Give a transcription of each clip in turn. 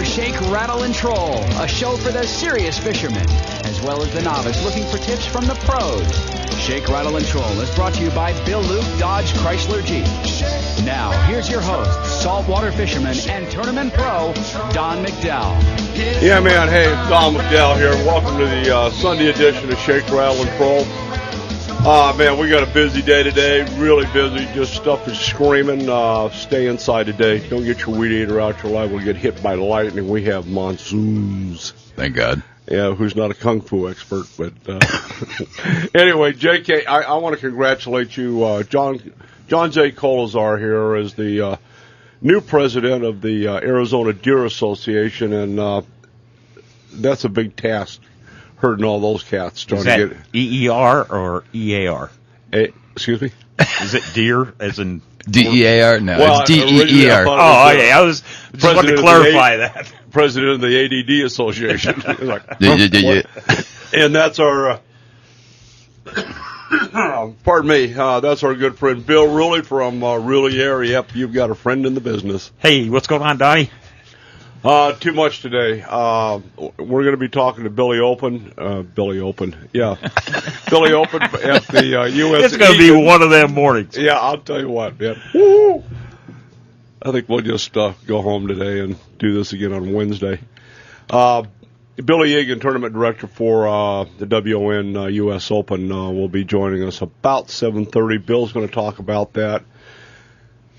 Shake, Rattle, and Troll, a show for the serious fishermen, as well as the novice looking for tips from the pros. Shake, Rattle, and Troll is brought to you by Bill Luke Dodge Chrysler Jeep. Now, here's your host, saltwater fisherman and tournament pro, Don McDowell. Yeah, man. Hey, it's Don McDowell here. Welcome to the Sunday edition of Shake, Rattle, and Troll. Man, we got a busy day today. Really busy. Just stuff is screaming. Stay inside today. Don't get your weed eater out. You're liable to get hit by lightning. We have monsoons. Thank God. Yeah, who's not a kung fu expert, but anyway, JK, I want to congratulate you. John J. Colazar here is the new president of the Arizona Deer Association, and that's a big task, herding all those cats. Is that EER or EAR? Excuse me? Is it deer as in... DEAR? No, well, it's DEER. I was just wanted to clarify that. President of the ADD Association. Like, Yeah. And that's our, pardon me, that's our good friend Bill Ruley from Collier. Yep, you've got a friend in the business. Hey, what's going on, Donnie? Too much today. We're going to be talking to Billy Open. Billy Open at the U.S. It's going to be one of them mornings. Yeah, I'll tell you what, man. Woo! I think we'll just go home today and do this again on Wednesday. Billy Egan, tournament director for the WON U.S. Open, will be joining us about 7:30. Bill's going to talk about that.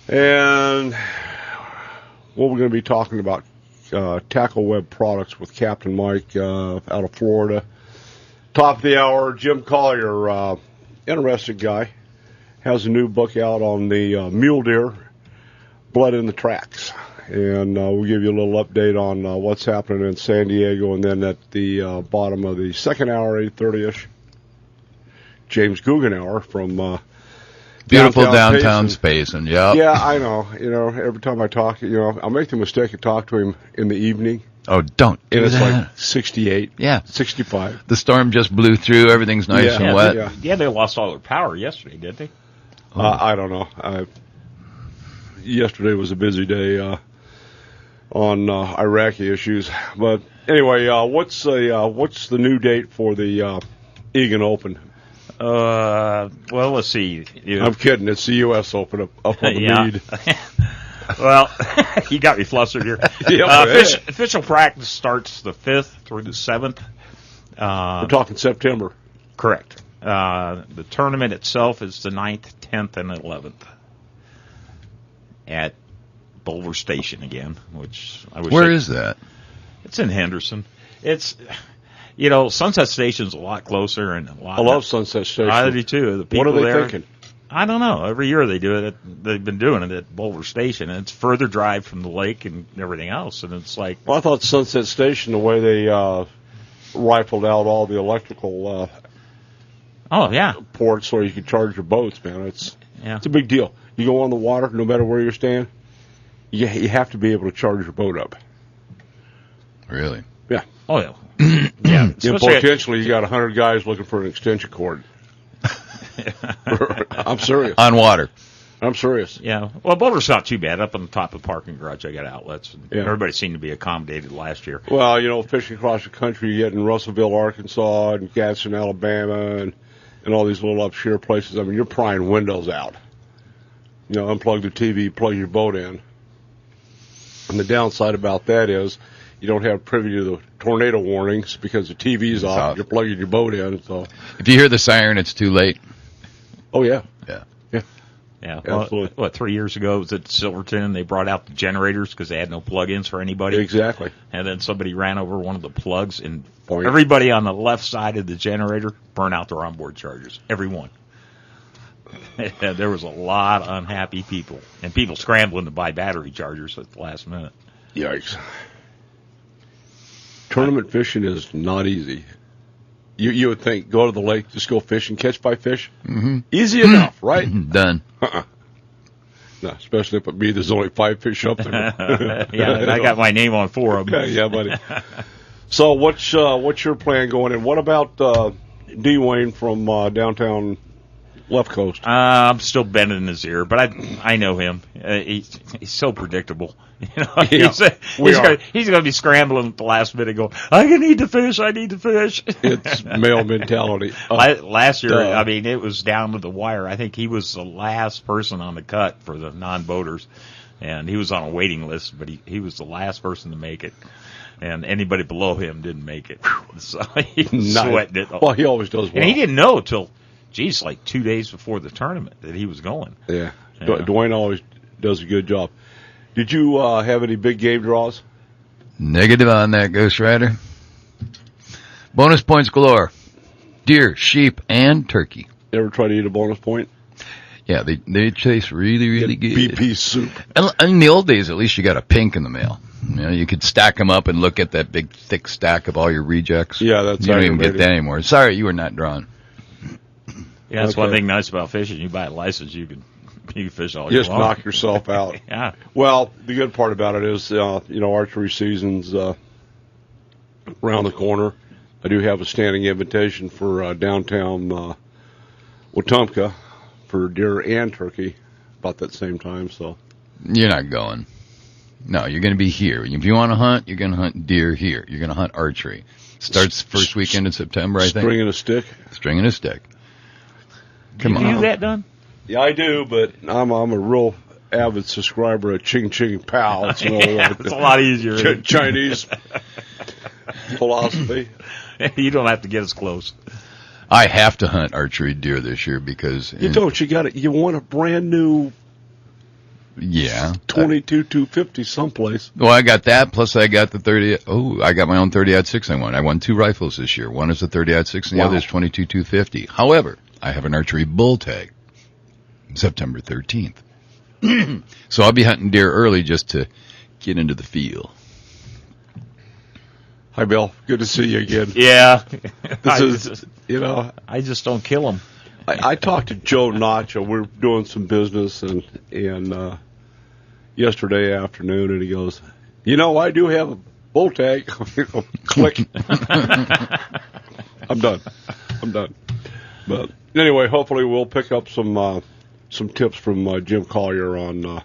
And what we're going to be talking about, tackle web products with Captain Mike out of Florida. Top of the hour, Jim Collier, interesting guy, has a new book out on the mule deer, Blood in the Tracks. And we'll give you a little update on what's happening in San Diego. And then at the bottom of the second hour, 8:30ish, James Guggenauer from beautiful downtown Payson. Yeah. Yeah, I know. You know, every time I talk, I'll make the mistake of talking to him in the evening. Oh, don't do and it's that. like 68, 65. The storm just blew through. Everything's nice and wet. Yeah, they lost all their power yesterday, didn't they? I don't know. Yesterday was a busy day on Iraqi issues. But anyway, what's the new date for the Egan Open? Well, let's see. I'm kidding. It's the U.S. Open up on the Mead. Well, you got me flustered here. Official practice starts the 5th through the 7th. We're talking September. Correct. The tournament itself is the 9th, 10th, and 11th at Boulder Station again, which I wish. Where is that? It's in Henderson. It's... Sunset Station's a lot closer and a lot. I love Sunset Station. I do too. The people what are they there, thinking? I don't know. Every year they do it. They've been doing it at Boulder Station, and it's further drive from the lake and everything else. And it's like, well, I thought Sunset Station, the way they rifled out all the electrical ports so you could charge your boats, man. It's a big deal. You go on the water, no matter where you're staying, you have to be able to charge your boat up. Really? Yeah. Oh yeah. Yeah. Potentially, you got 100 guys looking for an extension cord. I'm serious. On water. I'm serious. Yeah. Well, Boulder's not too bad. Up on the top of the parking garage, I got outlets. Everybody seemed to be accommodated last year. Well, fishing across the country, you get in Russellville, Arkansas, and Gadsden, Alabama, and all these little upshire places. I mean, you're prying windows out. Unplug the TV, plug your boat in. And the downside about that is you don't have privy to the tornado warnings because the TV's off. You're plugging your boat in. So if you hear the siren, it's too late. Oh, yeah. Yeah. Absolutely. Well, 3 years ago, it was at Silverton, they brought out the generators because they had no plug-ins for anybody. Exactly. And then somebody ran over one of the plugs, and everybody on the left side of the generator burned out their onboard chargers. Every one. There was a lot of unhappy people, and people scrambling to buy battery chargers at the last minute. Yikes. Tournament fishing is not easy. You would think, go to the lake, just go fish and catch by fish. Mm-hmm. Easy enough, right? Done. No, especially if it be there's only 5 fish up there. I got my name on 4 of them. Yeah, buddy. So what's your plan going in? What about D. Wayne from downtown Left coast. I'm still bending his ear, but I know him. He's so predictable. You know, Yeah, he's going to be scrambling at the last minute, going, I need to fish. It's male mentality. Last year, I mean, it was down to the wire. I think he was the last person on the cut for the non-boaters, and he was on a waiting list, but he was the last person to make it. And anybody below him didn't make it. So he was sweating it. Well, he always does well. And he didn't know till, like 2 days before the tournament that he was going. Yeah. Dwayne always does a good job. Did you have any big game draws? Negative on that, Ghost Rider. Bonus points galore. Deer, sheep, and turkey. Ever try to eat a bonus point? Yeah, they taste really, really good. BP soup. And in the old days, at least you got a pink in the mail. You know, you could stack them up and look at that big, thick stack of all your rejects. Yeah, that's You don't even get that anymore. Sorry, you were not drawn. Yeah, that's one thing nice about fishing. You buy a license, you can fish all you want. Just knock yourself out. Yeah. Well, the good part about it is, archery season's around the corner. I do have a standing invitation for downtown Wetumpka for deer and turkey about that same time. So You're not going. No, you're going to be here. If you want to hunt, you're going to hunt deer here. You're going to hunt archery. Starts first weekend in September, I think. String and a stick. String and a stick. Come on. You do that, Don? Yeah, I do, but I'm a real avid subscriber of Ching Ching Pow. It's, it's a lot easier. Chinese philosophy. You don't have to get as close. I have to hunt archery deer this year because You don't. You got it. You want a brand new. Yeah. 22-250 someplace. Well, I got that, plus I got the 30. Oh, I got my own 30-06 I won. I won 2 rifles this year. One is the 30-06 and the other is 22-250. However, I have an archery bull tag September 13th. So I'll be hunting deer early just to get into the feel. Hi, Bill. Good to see you again. Yeah. I just don't kill them. I talked to Joe Nacho. We're doing some business and yesterday afternoon, and he goes, I do have a bull tag. Click. I'm done. But anyway, hopefully we'll pick up some tips from Jim Collier on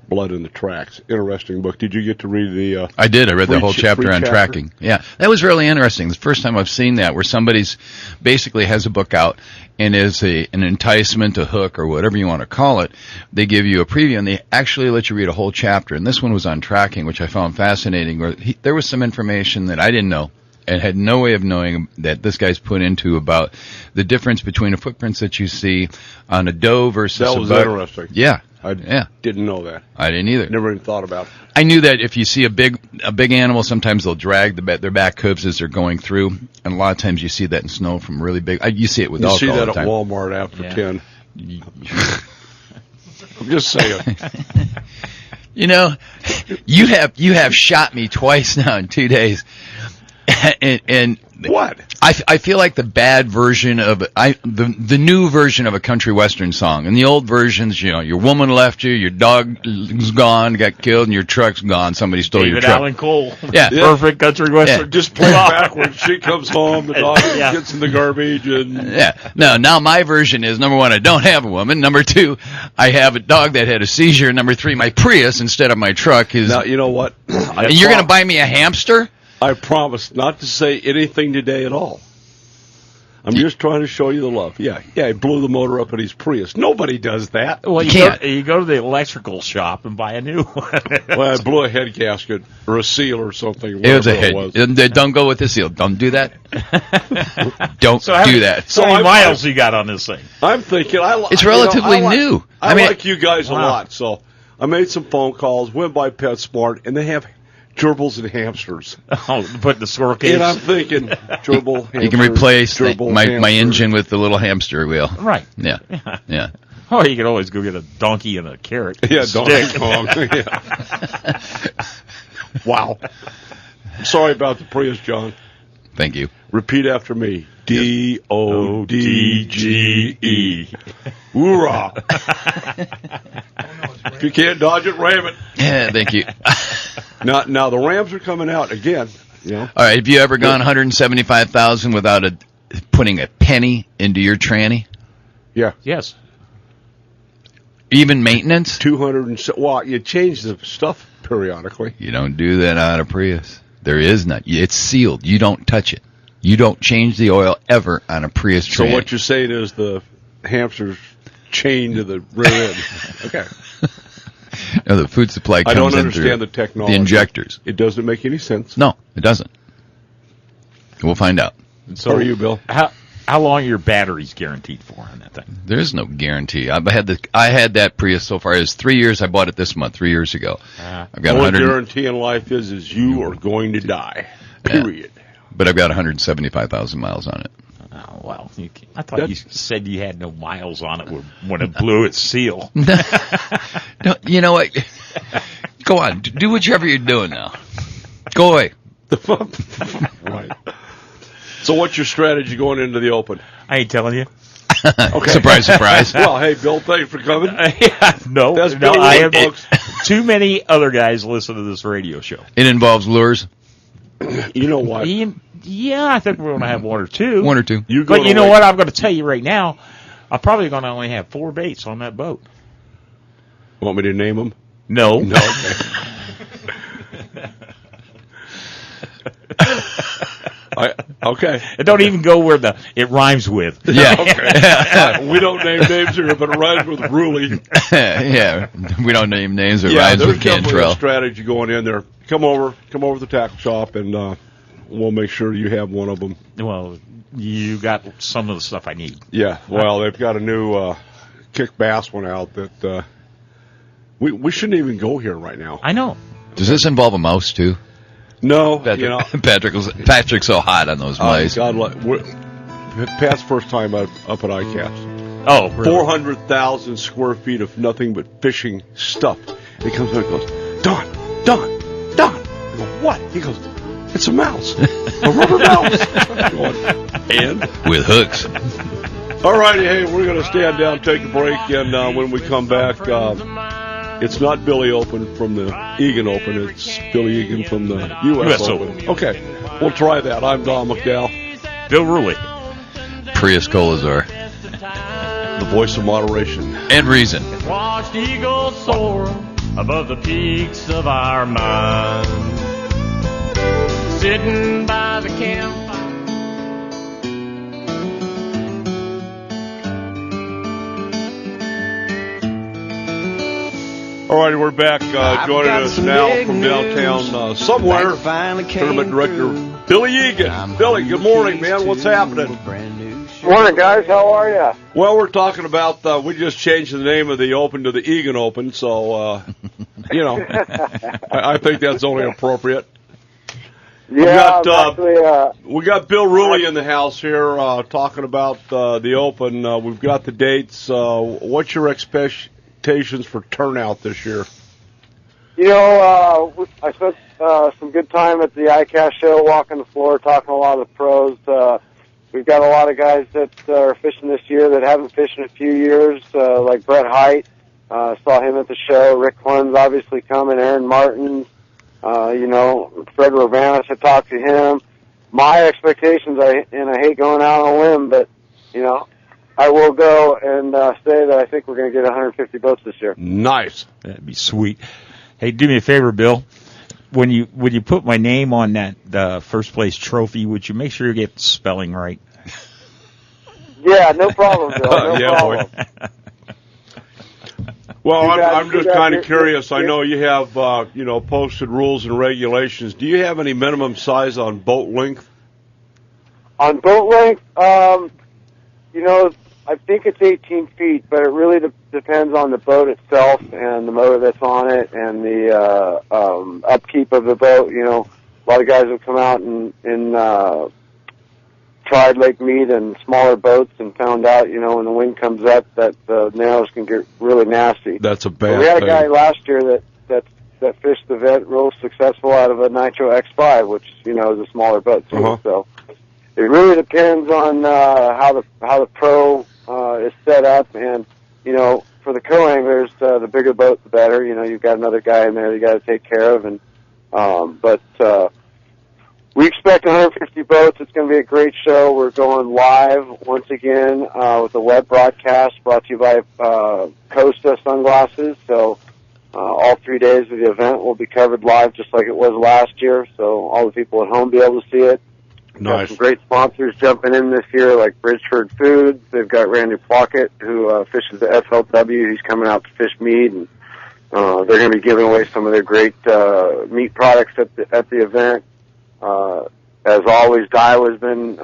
Blood in the Tracks. Interesting book. Did you get to read the... I did. I read the whole chapter on tracking. Yeah, that was really interesting. It's the first time I've seen that, where somebody's basically has a book out and is an enticement, a hook, or whatever you want to call it. They give you a preview, and they actually let you read a whole chapter. And this one was on tracking, which I found fascinating, where there was some information that I didn't know and had no way of knowing that this guy's put into about the difference between the footprints that you see on a doe versus that a was buck. Interesting. Yeah. I didn't know that. I didn't either. Never even thought about it. I knew that if you see a big animal, sometimes they'll drag their back hooves as they're going through, and a lot of times you see that in snow from really big. You see it with elk all the time. You see that at Walmart after 10. I'm just saying. You have shot me twice now in 2 days, and what? I feel like the bad version of the new version of a country western song. In the old versions, your woman left you, your dog's gone, got killed, and your truck's gone. Somebody stole your truck. Alan Cole. Yeah. Perfect country western. Yeah. Just play backwards. She comes home, the dog gets in the garbage, and Now my version is, number 1, I don't have a woman. Number 2, I have a dog that had a seizure. Number 3, my Prius instead of my truck is. Now you know what? And you're going to buy me a hamster? I promise not to say anything today at all. I'm just trying to show you the love. Yeah, he blew the motor up in his Prius. Nobody does that. Well, you go to the electrical shop and buy a new one. Well, I blew a head gasket or a seal or something. It was a head. Don't go with the seal. Don't do that. Don't do that. So how many miles you got on this thing? I'm thinking it's relatively new. I like you guys a lot, so I made some phone calls, went by PetSmart, and they have gerbils and hamsters. Oh, put the squirrel cage. And I'm thinking, gerbil, hamster. You can replace my engine with the little hamster wheel. Right. Yeah. Oh, you could always go get a donkey and a carrot. Yeah, Donkey Kong. Yeah. Wow. I'm sorry about the Prius, John. Thank you. Repeat after me. D-O-D-G-E. Hoorah. If you can't dodge it, ram it. Yeah, thank you. Now the Rams are coming out again. All right, have you ever gone 175,000 without putting a penny into your tranny? Yeah. Yes. Even maintenance? 200 well, you change the stuff periodically. You don't do that on a Prius. There is none. It's sealed. You don't touch it. You don't change the oil ever on a Prius tranny. So what you're saying is the hamster's chained to the rear end. Okay. No, the food supply comes in I don't understand the technology. The injectors. It doesn't make any sense. No, it doesn't. We'll find out. So are you, Bill? How long are your batteries guaranteed for on that thing? There is no guarantee. I had that Prius so far. It was 3 years. I bought it this month, 3 years ago. I've got the only guarantee in life is you are going to die. Period. Yeah. But I've got 175,000 miles on it. Oh, well, I thought you said you had no miles on it when it blew its seal. No, you know what? Go on. Do whichever you're doing now. Go away. Right. So what's your strategy going into the Open? I ain't telling you. Okay. Surprise, surprise. Well, hey, Bill, thanks for coming. No, that's Bill. I have too many other guys listen to this radio show. It involves lures. You know what? Yeah, I think we're going to have one or two. One or two. But you know what? I'm going to tell you right now, I'm probably going to only have 4 baits on that boat. Want me to name them? No. No. Okay. It don't even go where it rhymes with. Yeah. Okay. We don't name names here, but it rhymes with Ruley. Yeah. We don't name names. It rhymes with Cantrell. There's a strategy going in there. Come over to the tackle shop, and we'll make sure you have one of them. Well, you got some of the stuff I need. Yeah. Well, they've got a new kick bass one out that we shouldn't even go here right now. I know. Does this involve a mouse too? No, Patrick's so hot on those mice. God, Pat's first time up at ICAST. Oh, really? 400,000 square feet of nothing but fishing stuff. He comes in and goes, Don. I go, what? He goes, it's a mouse, a rubber mouse. And with hooks. All righty, hey, we're going to stand down, take a break, and when we come back, it's not Billy Open from the Egan Open. It's Billy Egan from the U.S. Open. Okay, we'll try that. I'm Don McDowell. Bill Ruley. Prius Colazar. The voice of moderation. And reason. Watched eagles soar above the peaks of our minds. Sitting by the campfire. All right, we're back. Joining us now from downtown somewhere, Tournament Director Billy Egan. Billy, good morning, man. What's happening? Morning, guys. How are you? Well, we're talking about, we just changed the name of the Open to the Egan Open, so, I think that's only appropriate. Yeah, we got Bill Ruley in the house here talking about the Open. We've got the dates. What's your expectations for turnout this year? I spent some good time at the ICAST show, walking the floor, talking to a lot of the pros. We've got a lot of guys that are fishing this year that haven't fished in a few years, like Brett Height. Saw him at the show. Rick Horn's obviously coming. Aaron Martin. Fred Rovanis, I talked to him. My expectations, I hate going out on a limb, but, I will go and say that I think we're going to get 150 boats this year. Nice. That'd be sweet. Hey, do me a favor, Bill. When you put my name on that first place trophy, would you make sure you get the spelling right? Yeah, no problem, Bill. No problem. Boy. Well, I'm just kind of curious. I know you have, posted rules and regulations. Do you have any minimum size on boat length? On boat length, I think it's 18 feet, but it really depends on the boat itself and the motor that's on it and the upkeep of the boat. A lot of guys have come out and tried Lake Mead and smaller boats and found out, when the wind comes up, that the narrows can get really nasty. That's a bad thing. We had a guy last year that fished the event real successful out of a Nitro X5, which, is a smaller boat, too. Uh-huh. So it really depends on how the pro is set up. And, for the co-anglers, the bigger boat, the better. You've got another guy in there you got to take care of. And but We expect 150 boats. It's going to be a great show. We're going live once again with a web broadcast brought to you by Costa Sunglasses. So all 3 days of the event will be covered live just like it was last year. So all the people at home be able to see it. Nice. Got some great sponsors jumping in this year, like Bridgeford Foods. They've got Randy Pluckett, who fishes the FLW. He's coming out to fish mead, and they're going to be giving away some of their great meat products at the event. As always, Daiwa's been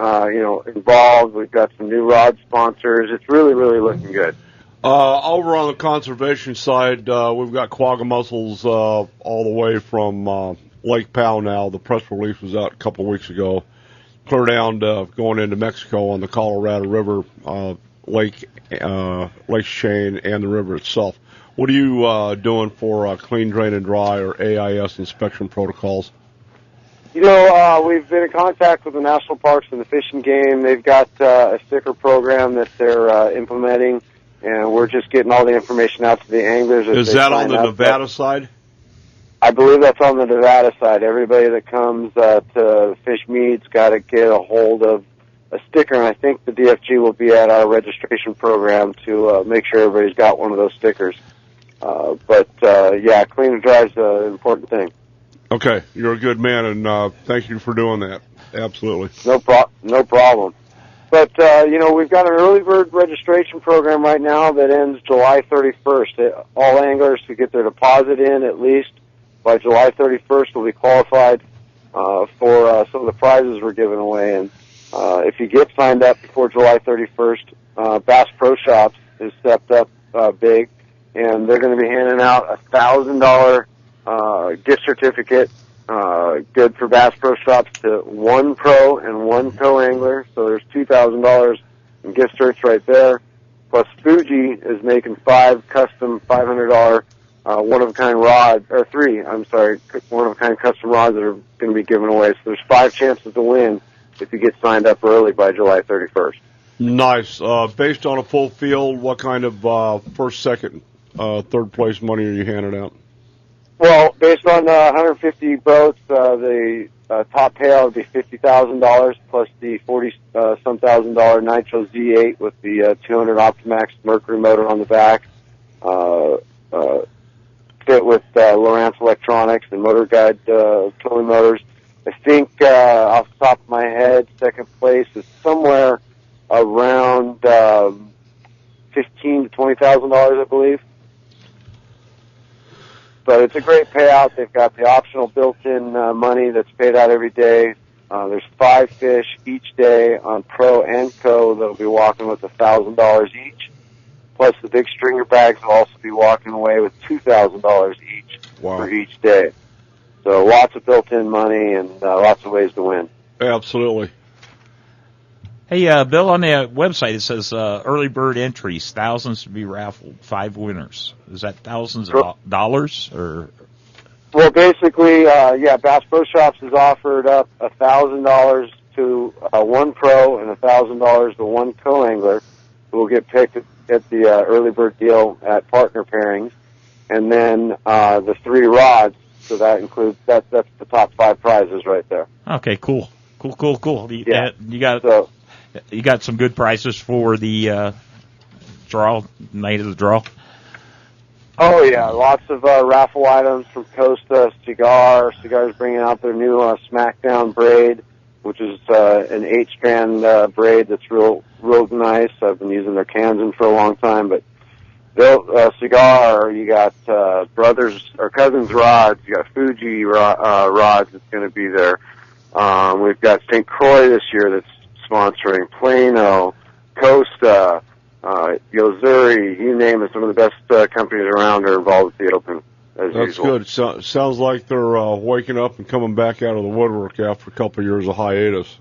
involved. We've got some new rod sponsors. It's really, really looking good. Over on the conservation side, we've got quagga mussels all the way from Lake Powell now. The press release was out a couple of weeks ago. Clear down to going into Mexico on the Colorado River, Lake Cheyenne, and the river itself. What are you doing for clean, drain, and dry, or AIS inspection protocols? We've been in contact with the national parks and the fishing game. They've got a sticker program that they're implementing, and we're just getting all the information out to the anglers. Is that on the Nevada side? I believe that's on the Nevada side. Everybody that comes to Fish Mead's got to get a hold of a sticker, and I think the DFG will be at our registration program to make sure everybody's got one of those stickers. But clean and dry is an important thing. Okay, you're a good man, and thank you for doing that. Absolutely. No problem. But, we've got an early bird registration program right now that ends July 31st. All anglers who get their deposit in at least by July 31st will be qualified for some of the prizes we're giving away. And if you get signed up before July 31st, Bass Pro Shops has stepped up big, and they're going to be handing out a $1,000 gift certificate, good for Bass Pro Shops, to one pro and one co-angler. So there's $2,000 in gift certs right there. Plus Fuji is making 5 custom $500 one-of-a-kind rods, or 3, one-of-a-kind custom rods that are going to be given away. So there's 5 chances to win if you get signed up early by July 31st. Nice. Based on a full field, what kind of first, second, third place money are you handing out? Well, based on 150 boats, the top payout would be $50,000 plus the $40-some thousand Nitro Z8 with the 200 Optimax Mercury motor on the back, fit with Lowrance Electronics and Motor Guide towing motors. I think off the top of my head, second place is somewhere around $15,000 to $20,000, I believe. But it's a great payout. They've got the optional built-in money that's paid out every day. There's 5 fish each day on pro and co that'll be walking with $1,000 each. Plus the big stringer bags will also be walking away with $2,000 each for each day. So lots of built-in money and lots of ways to win. Absolutely. Hey, Bill, on the website it says early bird entries, thousands to be raffled, 5 winners. Is that thousands of dollars? Or? Well, basically, Bass Pro Shops has offered up $1,000 to one pro and $1,000 to one co-angler who will get picked at the early bird deal at partner pairings. And then the 3 rods, so that includes, that's the top 5 prizes right there. Okay, cool. Yeah. You got some good prices for the night of the draw? Oh, yeah. Lots of raffle items from Costa, Cigars bringing out their new Smackdown braid, which is an 8-strand braid that's real nice. I've been using their Kansan for a long time, but Cigar, you got brothers or cousins rods, you got Fuji rods that's going to be there. We've got St. Croix this year that's sponsoring, Plano, Costa, Yozuri, you name it. Some of the best companies around are involved with the Open, as That's usual. good. Sounds like they're waking up and coming back out of the woodwork after a couple of years of hiatus.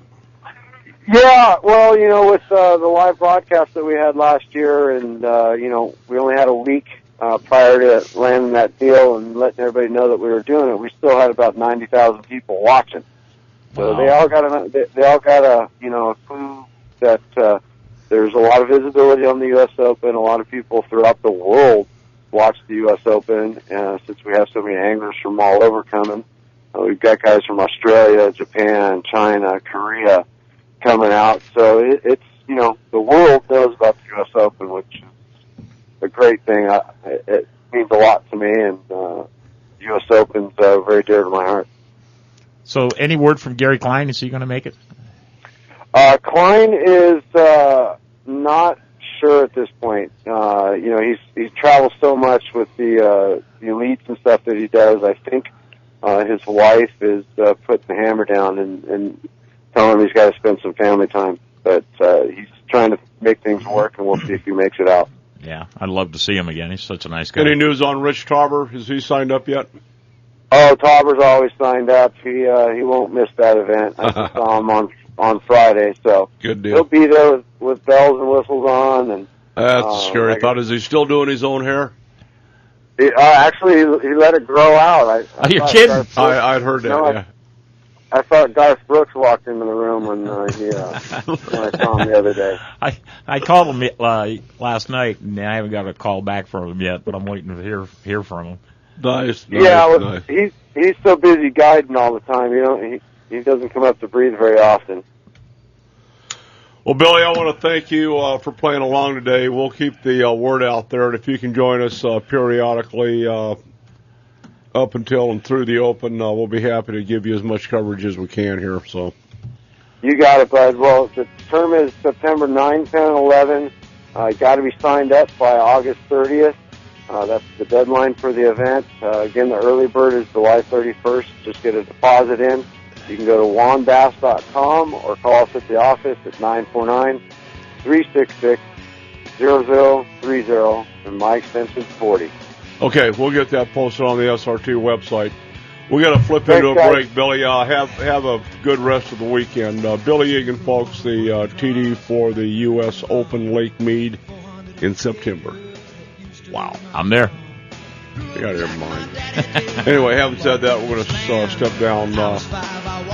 Yeah, well, with the live broadcast that we had last year, and, we only had a week prior to landing that deal and letting everybody know that we were doing it, we still had about 90,000 people watching. So wow. they all got a clue that there's a lot of visibility on the U.S. Open. A lot of people throughout the world watch the U.S. Open, since we have so many anglers from all over coming. We've got guys from Australia, Japan, China, Korea coming out. So it's, you know, the world knows about the U.S. Open, which is a great thing. It means a lot to me, and U.S. Open's very dear to my heart. So any word from Gary Klein? Is he going to make it? Klein is not sure at this point. You know, he's traveled so much with the elites and stuff that he does. I think his wife is putting the hammer down and telling him he's got to spend some family time. But he's trying to make things work, and we'll see if he makes it out. Yeah, I'd love to see him again. He's such a nice guy. Any news on Rich Tauber? Has he signed up yet? Oh, Tauber's always signed up. He won't miss that event. I just saw him on Friday, so good deal. He'll be there with bells and whistles on. And that's a scary thought. Is he still doing his own hair? Actually, he let it grow out. Are you kidding? I'd heard that. No, yeah. I thought Garth Brooks walked into the room when when I saw him the other day. I called him last night, and I haven't got a call back from him yet, but I'm waiting to hear from him. Nice. Yeah, nice. He's so busy guiding all the time. You know, he doesn't come up to breathe very often. Well, Billy, I want to thank you for playing along today. We'll keep the word out there, and if you can join us periodically up until and through the Open, we'll be happy to give you as much coverage as we can here. So, you got it, bud. Well, the term is September 9, 10, and 11. Got to be signed up by August 30th. That's the deadline for the event. Again, the early bird is July 31st. Just get a deposit in. You can go to wanbass.com or call us at the office at 949-366-0030, and my extension's 40. Okay, we'll get that posted on the SRT website. We got to flip into a break, Billy. Have a good rest of the weekend. Billy Egan, folks, the TD for the U.S. Open Lake Mead in September. Wow. I'm there. I got it in mind. Anyway, having said that, we're going to step down,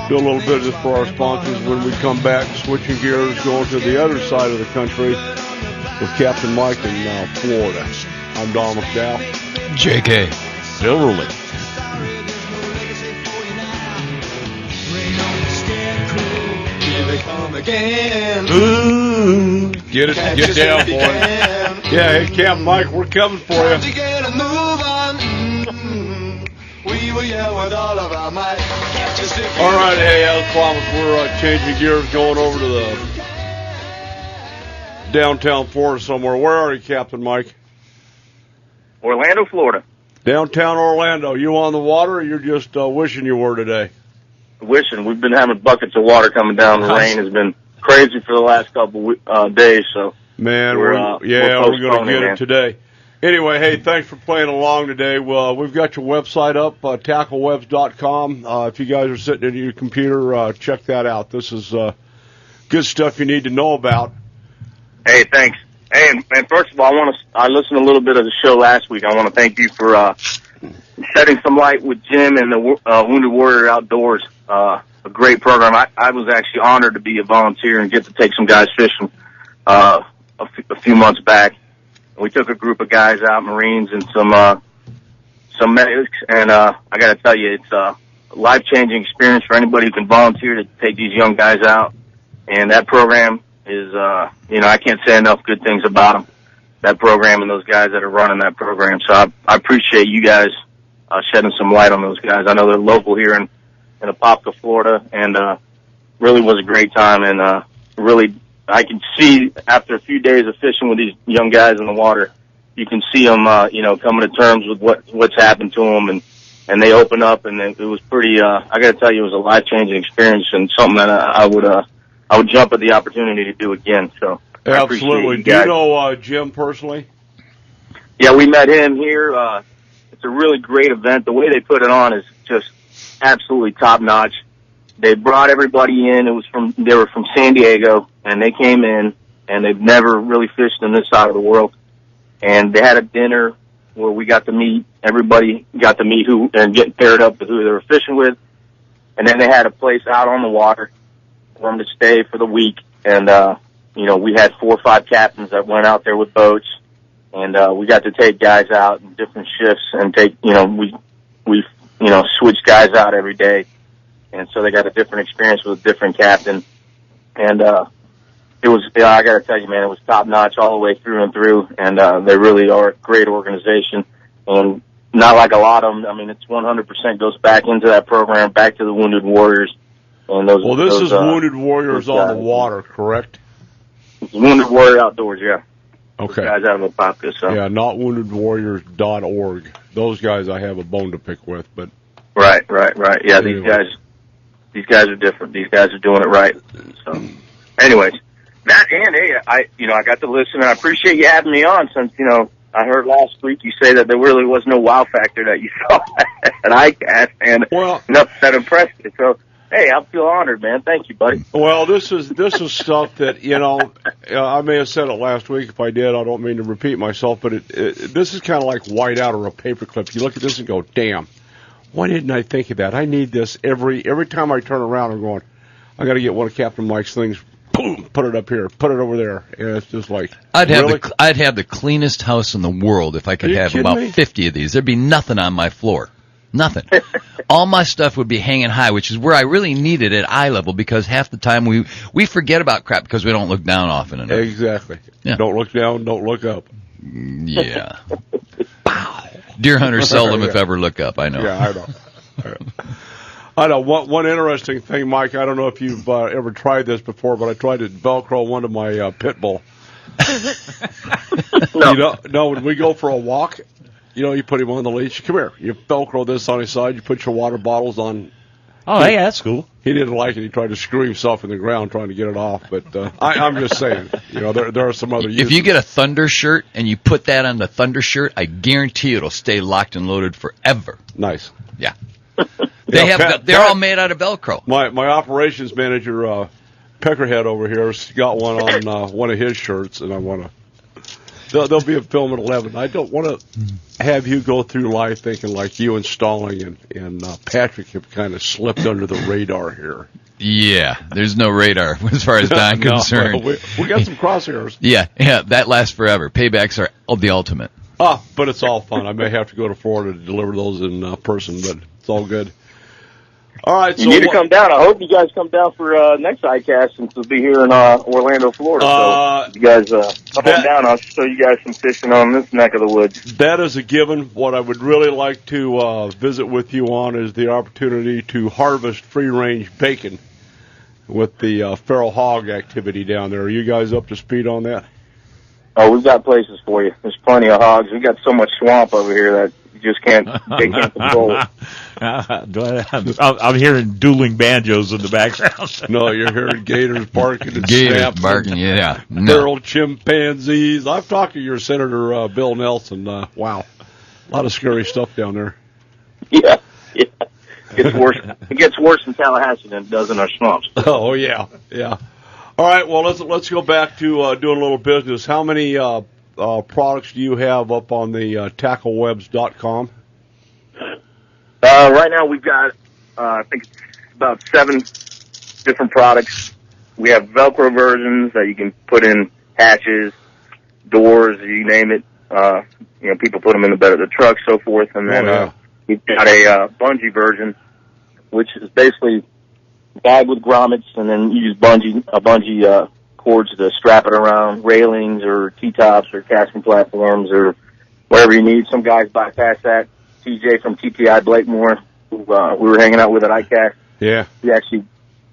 do a little bit of this for our sponsors. When we come back, switching gears, going to the other side of the country with Captain Mike in Florida. I'm Don McDowell. JK. Bill Ruley. Ooh. Get down, boy. Yeah, hey, Captain Mike, we're coming for you. All right, hey, as promised, we're changing gears, going over to the downtown Florida somewhere. Where are you, Captain Mike? Orlando, Florida. Downtown Orlando. You on the water, or you're just wishing you were today? Wishing. We've been having buckets of water coming down. The rain has been crazy for the last couple days, so. Man, we're going to get it today. Anyway, hey, thanks for playing along today. Well, we've got your website up, tacklewebs.com. If you guys are sitting at your computer, check that out. This is good stuff you need to know about. Hey, thanks. Hey, and first of all, I listened to a little bit of the show last week. I want to thank you for shedding some light with Jim and the Wounded Warrior Outdoors. A great program. I was actually honored to be a volunteer and get to take some guys fishing a few months back. We took a group of guys out, Marines and some medics, and I got to tell you, it's a life-changing experience for anybody who can volunteer to take these young guys out. And that program is, I can't say enough good things about them, that program and those guys that are running that program. So I appreciate you guys shedding some light on those guys. I know they're local here in Apopka, Florida, and really was a great time, and really I can see after a few days of fishing with these young guys in the water, you can see them, coming to terms with what's happened to them, and they open up, and it was pretty. I got to tell you, it was a life-changing experience and something that I would jump at the opportunity to do again. So absolutely. Do you know Jim personally? Yeah, we met him here. It's a really great event. The way they put it on is just absolutely top-notch. They brought everybody in. They were from San Diego, and they came in, and they've never really fished on this side of the world. And they had a dinner where we got to meet, everybody got to meet who, and get paired up with who they were fishing with. And then they had a place out on the water for them to stay for the week. And, we had 4 or 5 captains that went out there with boats, and we got to take guys out in different shifts and take, we switch guys out every day. And so they got a different experience with a different captain. And, it was, I gotta tell you, man, it was top notch all the way through and through. And, they really are a great organization. And not like a lot of them. I mean, it's 100% goes back into that program, back to the Wounded Warriors. And those. Well, this is Wounded Warriors on the water, correct? It's Wounded Warrior Outdoors, yeah. Okay. Those guys out of Apopka, so. Yeah, not woundedwarriors.org. Those guys I have a bone to pick with, but. Right. Yeah, anyway. These guys are different. These guys are doing it right. So, anyways, that and hey, I got to listen, and I appreciate you having me on since, I heard last week you say that there really was no wow factor that you saw at ICAST, and that impressed you. So, hey, I feel honored, man. Thank you, buddy. Well, this is stuff that, I may have said it last week. If I did, I don't mean to repeat myself, but this is kind of like whiteout or a paperclip. You look at this and go, damn, why didn't I think of that? I need this every time I turn around. I'm going, I got to get one of Captain Mike's things. Boom, put it up here, put it over there. And it's just like, I'd have the cleanest house in the world if I could have about 50 of these. There'd be nothing on my floor. Nothing. All my stuff would be hanging high, which is where I really need it at eye level, because half the time we forget about crap because we don't look down often enough. Exactly. Yeah. Don't look down, don't look up. Yeah. Deer hunters seldom, if ever, look up. I know. Yeah, I know. I know. One interesting thing, Mike, I don't know if you've ever tried this before, but I tried to Velcro one of my pit bull. No. When we go for a walk, you put him on the leash. Come here. You Velcro this on his side. You put your water bottles on. Oh, hey, that's cool. He didn't like it. He tried to screw himself in the ground trying to get it off. But I'm just saying, there are some other uses. If you get a Thunder shirt and you put that on the Thunder shirt, I guarantee it'll stay locked and loaded forever. Nice. Yeah. They're all made out of Velcro. My operations manager, Peckerhead over here, has got one on one of his shirts, and I want to. There'll be a film at 11. I don't want to have you go through life thinking like you and Stalling and Patrick have kind of slipped under the radar here. Yeah, there's no radar as far as I'm concerned. We got some crosshairs. Yeah, that lasts forever. Paybacks are the ultimate. But it's all fun. I may have to go to Florida to deliver those in person, but it's all good. All right, you need to come down. I hope you guys come down for next ICAST, since we'll be here in Orlando, Florida. So you guys come on down. I'll show you guys some fishing on this neck of the woods. That is a given. What I would really like to visit with you on is the opportunity to harvest free-range bacon with the feral hog activity down there. Are you guys up to speed on that? Oh, we've got places for you. There's plenty of hogs. We've got so much swamp over here that you just can't control it. I'm hearing dueling banjos in the background. No, you're hearing gators barking and gators barking, yeah. Feral chimpanzees. I've talked to your Senator Bill Nelson. Wow. A lot of scary stuff down there. Yeah. It gets worse. It gets worse in Tallahassee than it does in our swamps. Oh, yeah. All right, well, let's go back to doing a little business. How many products do you have up on the tacklewebs.com? Right now we've got, I think it's about 7 different products. We have Velcro versions that you can put in hatches, doors, you name it. People put them in the bed of the truck, so forth. And then we've got a bungee version, which is basically bag with grommets, and then you use bungee cords to strap it around railings or T-tops or casting platforms or whatever you need. Some guys bypass that. TJ from TTI Blakemore, who we were hanging out with at ICAST. Yeah. He actually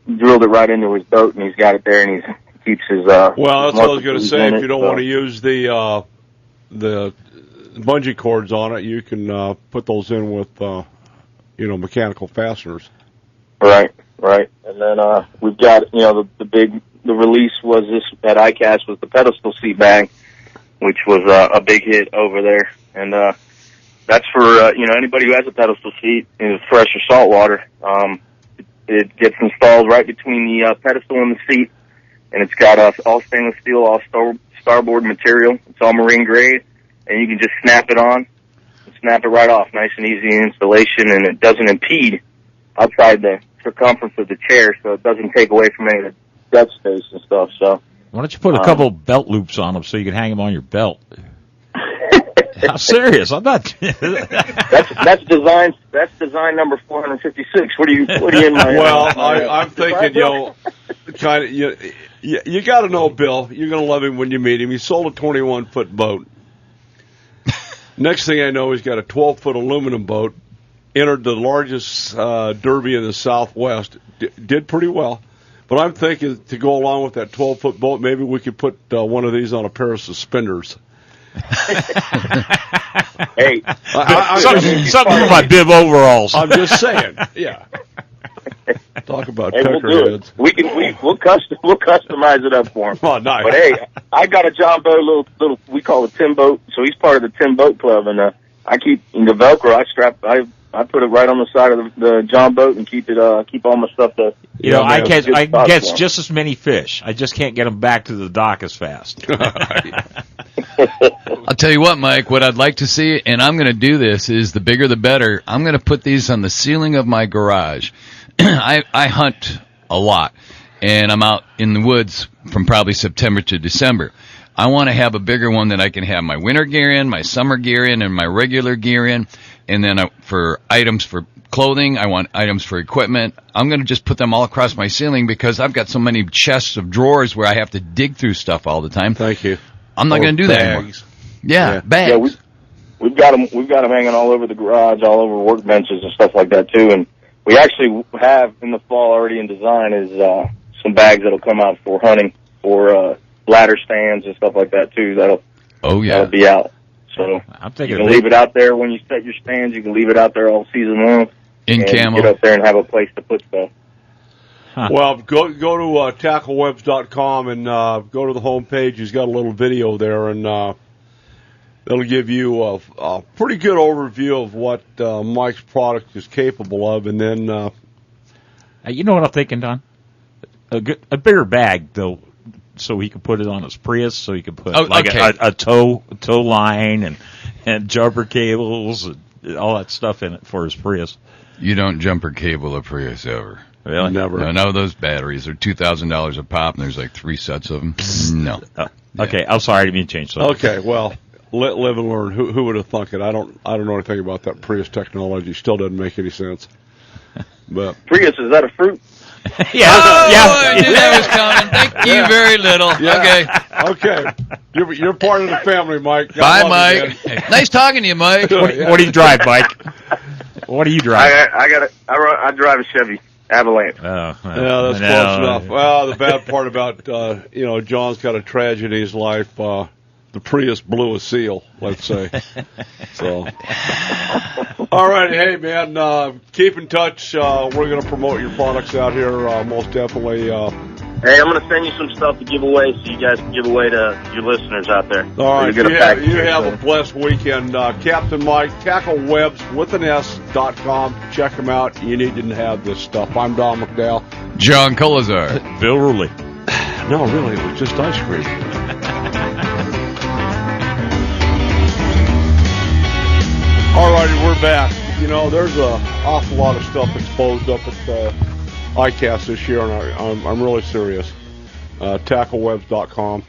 drilled it right into his boat, and he's got it there, and he keeps his... well, that's what I was going to say. If you don't want to use the bungee cords on it, you can put those in with, mechanical fasteners. Right. And then we've got, the release was this at ICAST was the pedestal seat bag, which was a big hit over there. And that's for, anybody who has a pedestal seat in fresh or salt water. It gets installed right between the pedestal and the seat, and it's got all stainless steel, all starboard material. It's all marine grade, and you can just snap it on and snap it right off. Nice and easy installation, and it doesn't impede outside the circumference of the chair, so it doesn't take away from any of the deck space and stuff. So why don't you put a couple belt loops on them so you can hang them on your belt? I'm serious. I'm not. That's design number 456. What are you in my? Well, I'm thinking, kind of, you got to know Bill. You're going to love him when you meet him. He sold a 21-foot boat. Next thing I know, he's got a 12-foot aluminum boat. Entered the largest derby in the Southwest. Did pretty well. But I'm thinking to go along with that 12-foot boat, maybe we could put one of these on a pair of suspenders. Hey, something about bib overalls. I'm just saying. Yeah. Talk about we'll do it. We'll customize it up for him. Oh, nice. But hey, I got a John boat, little we call it Tim boat. So he's part of the Tim Boat Club, and I keep in the Velcro. I put it right on the side of the John boat and keep all my stuff to. I catch just as many fish. I just can't get them back to the dock as fast. I'll tell you what, Mike, what I'd like to see, and I'm going to do this, is the bigger the better. I'm going to put these on the ceiling of my garage. I hunt a lot, and I'm out in the woods from probably September to December. I want to have a bigger one that I can have my winter gear in, my summer gear in, and my regular gear in. And then for items for clothing, I want items for equipment. I'm going to just put them all across my ceiling because I've got so many chests of drawers where I have to dig through stuff all the time. Thank you. I'm not going to do that anymore. Yeah, bags. Yeah, we've got them hanging all over the garage, all over workbenches and stuff like that too. And we actually have in the fall already in design is some bags that'll come out for hunting, for ladder stands and stuff like that too. That'll be out. So I'm thinking you can leave it out there when you set your stands. You can leave it out there all season long. In camo. Get up there and have a place to put stuff. Huh. Well, go to tacklewebs.com and go to the home page. He's got a little video there, and it'll give you a pretty good overview of what Mike's product is capable of. And then, you know what I'm thinking, Don? A bigger bag, though, so he could put it on his Prius. So he could put a tow line and jumper cables and all that stuff in it for his Prius. You don't jumper cable a Prius ever. Really? Never. No, those batteries are $2,000 a pop, and there's like 3 sets of them. No. Okay, I'm sorry, I didn't mean to change something. Okay, well, live and learn. Who would have thunk it? I don't know anything about that Prius technology. Still doesn't make any sense. But Prius, is that a fruit? Yeah. I knew that was coming. Thank you very little. Yeah. Okay. You're part of the family, Mike. Bye, Mike. Nice talking to you, Mike. What do you drive, Mike? What do you drive? I drive a Chevy Avalanche. Yeah, that's close enough. Well, the bad part about John's got a tragedy in his life. The Prius blew a seal, let's say. So, all right, hey man, keep in touch. We're going to promote your products out here, most definitely. Hey, I'm going to send you some stuff to give away, so you guys can give away to your listeners out there. All right, you have a blessed weekend. Captain Mike, TackleWebs with an S.com. Check them out. You need to have this stuff. I'm Don McDowell. John Collier. Bill Ruley. No, really, it was just ice cream. All righty, we're back. There's an awful lot of stuff exposed up at ICAST this year, and I'm really serious. TackleWebs.com.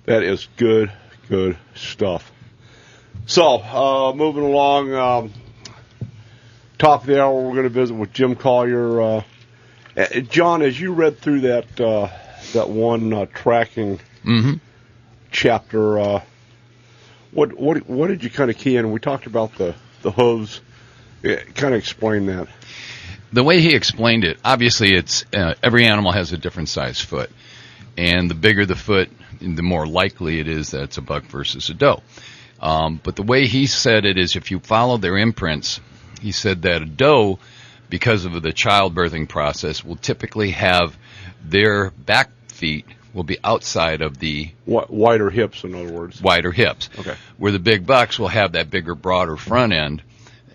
That is good stuff. So, moving along, top of the hour, we're going to visit with Jim Collier. John, as you read through that one tracking chapter, what did you kind of key in? We talked about the hooves. Kind of explain that. The way he explained it, obviously it's every animal has a different size foot. And the bigger the foot, the more likely it is that it's a buck versus a doe. But the way he said it is if you follow their imprints, he said that a doe, because of the childbirthing process, will typically have their back feet will be outside of the... Wider hips, in other words. Wider hips. Okay. Where the big bucks will have that bigger, broader front end.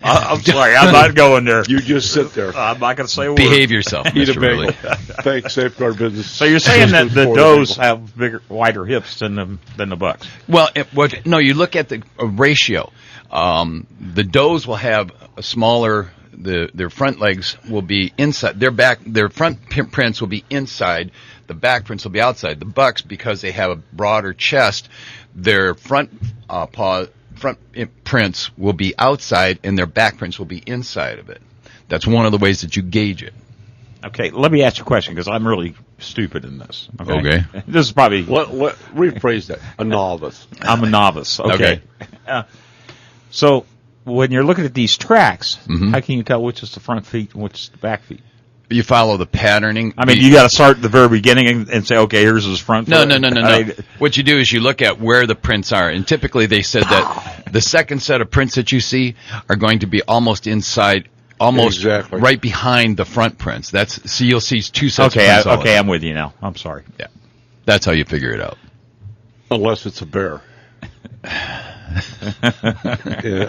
I'm sorry, I'm not going there. You just sit there. I'm not going to say a word. Behave yourself, Eat Mr. a bagel. Ridley. Thanks, Safeguard Business. So you're saying that the does have wider hips than the bucks? Well, you look at the ratio. The does will have a smaller... Their front legs will be inside. Their front prints will be inside. The back prints will be outside. The bucks, because they have a broader chest, their front front prints will be outside and their back prints will be inside of it. That's one of the ways that you gauge it. Okay, let me ask you a question because I'm really stupid in this. Okay. This is probably... Rephrase that. A novice. I'm a novice. Okay. So when you're looking at these tracks, how can you tell which is the front feet and which is the back feet? You follow the patterning. I mean, you got to start at the very beginning and say, okay, here's his front foot. No. What you do is you look at where the prints are. And typically they said that the second set of prints that you see are going to be almost inside, right behind the front prints. So you'll see two sets of prints. Okay, I'm with you now. I'm sorry. Yeah. That's how you figure it out. Unless it's a bear. Yeah,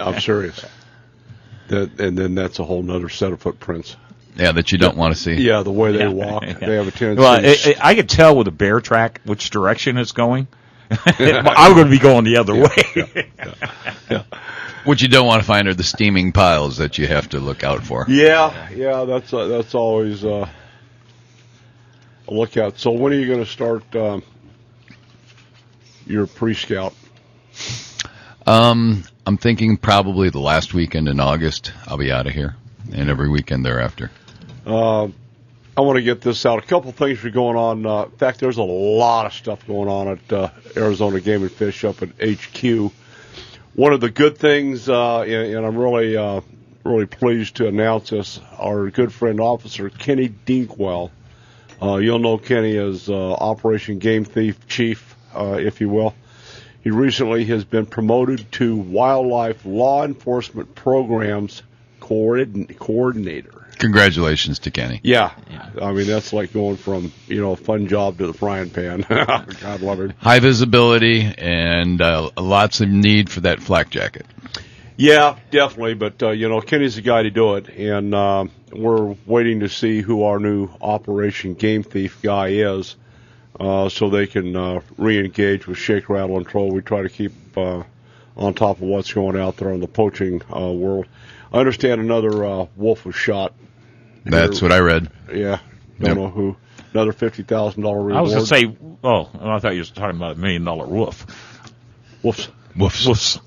I'm serious. And then that's a whole nother set of footprints. Yeah, that you don't want to see. Yeah, the way they walk. Yeah. They have a tendency. Well, I could tell with a bear track which direction it's going. I'm going to be going the other way. Yeah. What you don't want to find are the steaming piles that you have to look out for. Yeah, that's always a lookout. So when are you going to start your pre-scout? I'm thinking probably the last weekend in August. I'll be out of here, and every weekend thereafter. I want to get this out. A couple things are going on. In fact, there's a lot of stuff going on at Arizona Game and Fish up at HQ. One of the good things, and I'm really pleased to announce this, our good friend Officer Kenny Dinkwell. You'll know Kenny as Operation Game Thief Chief, if you will. He recently has been promoted to Wildlife Law Enforcement Programs Coordinator. Congratulations to Kenny. Yeah. I mean, that's like going from, a fun job to the frying pan. God love it. High visibility and lots of need for that flak jacket. Yeah, definitely. But, Kenny's the guy to do it. And we're waiting to see who our new Operation Game Thief guy is so they can re-engage with Shake, Rattle, and Troll. We try to keep on top of what's going out there in the poaching world. I understand another wolf was shot. That's what I read. Yeah. Don't know who. Another $50,000 reward. I was going to say, I thought you were talking about $1 million wolf. Woofs.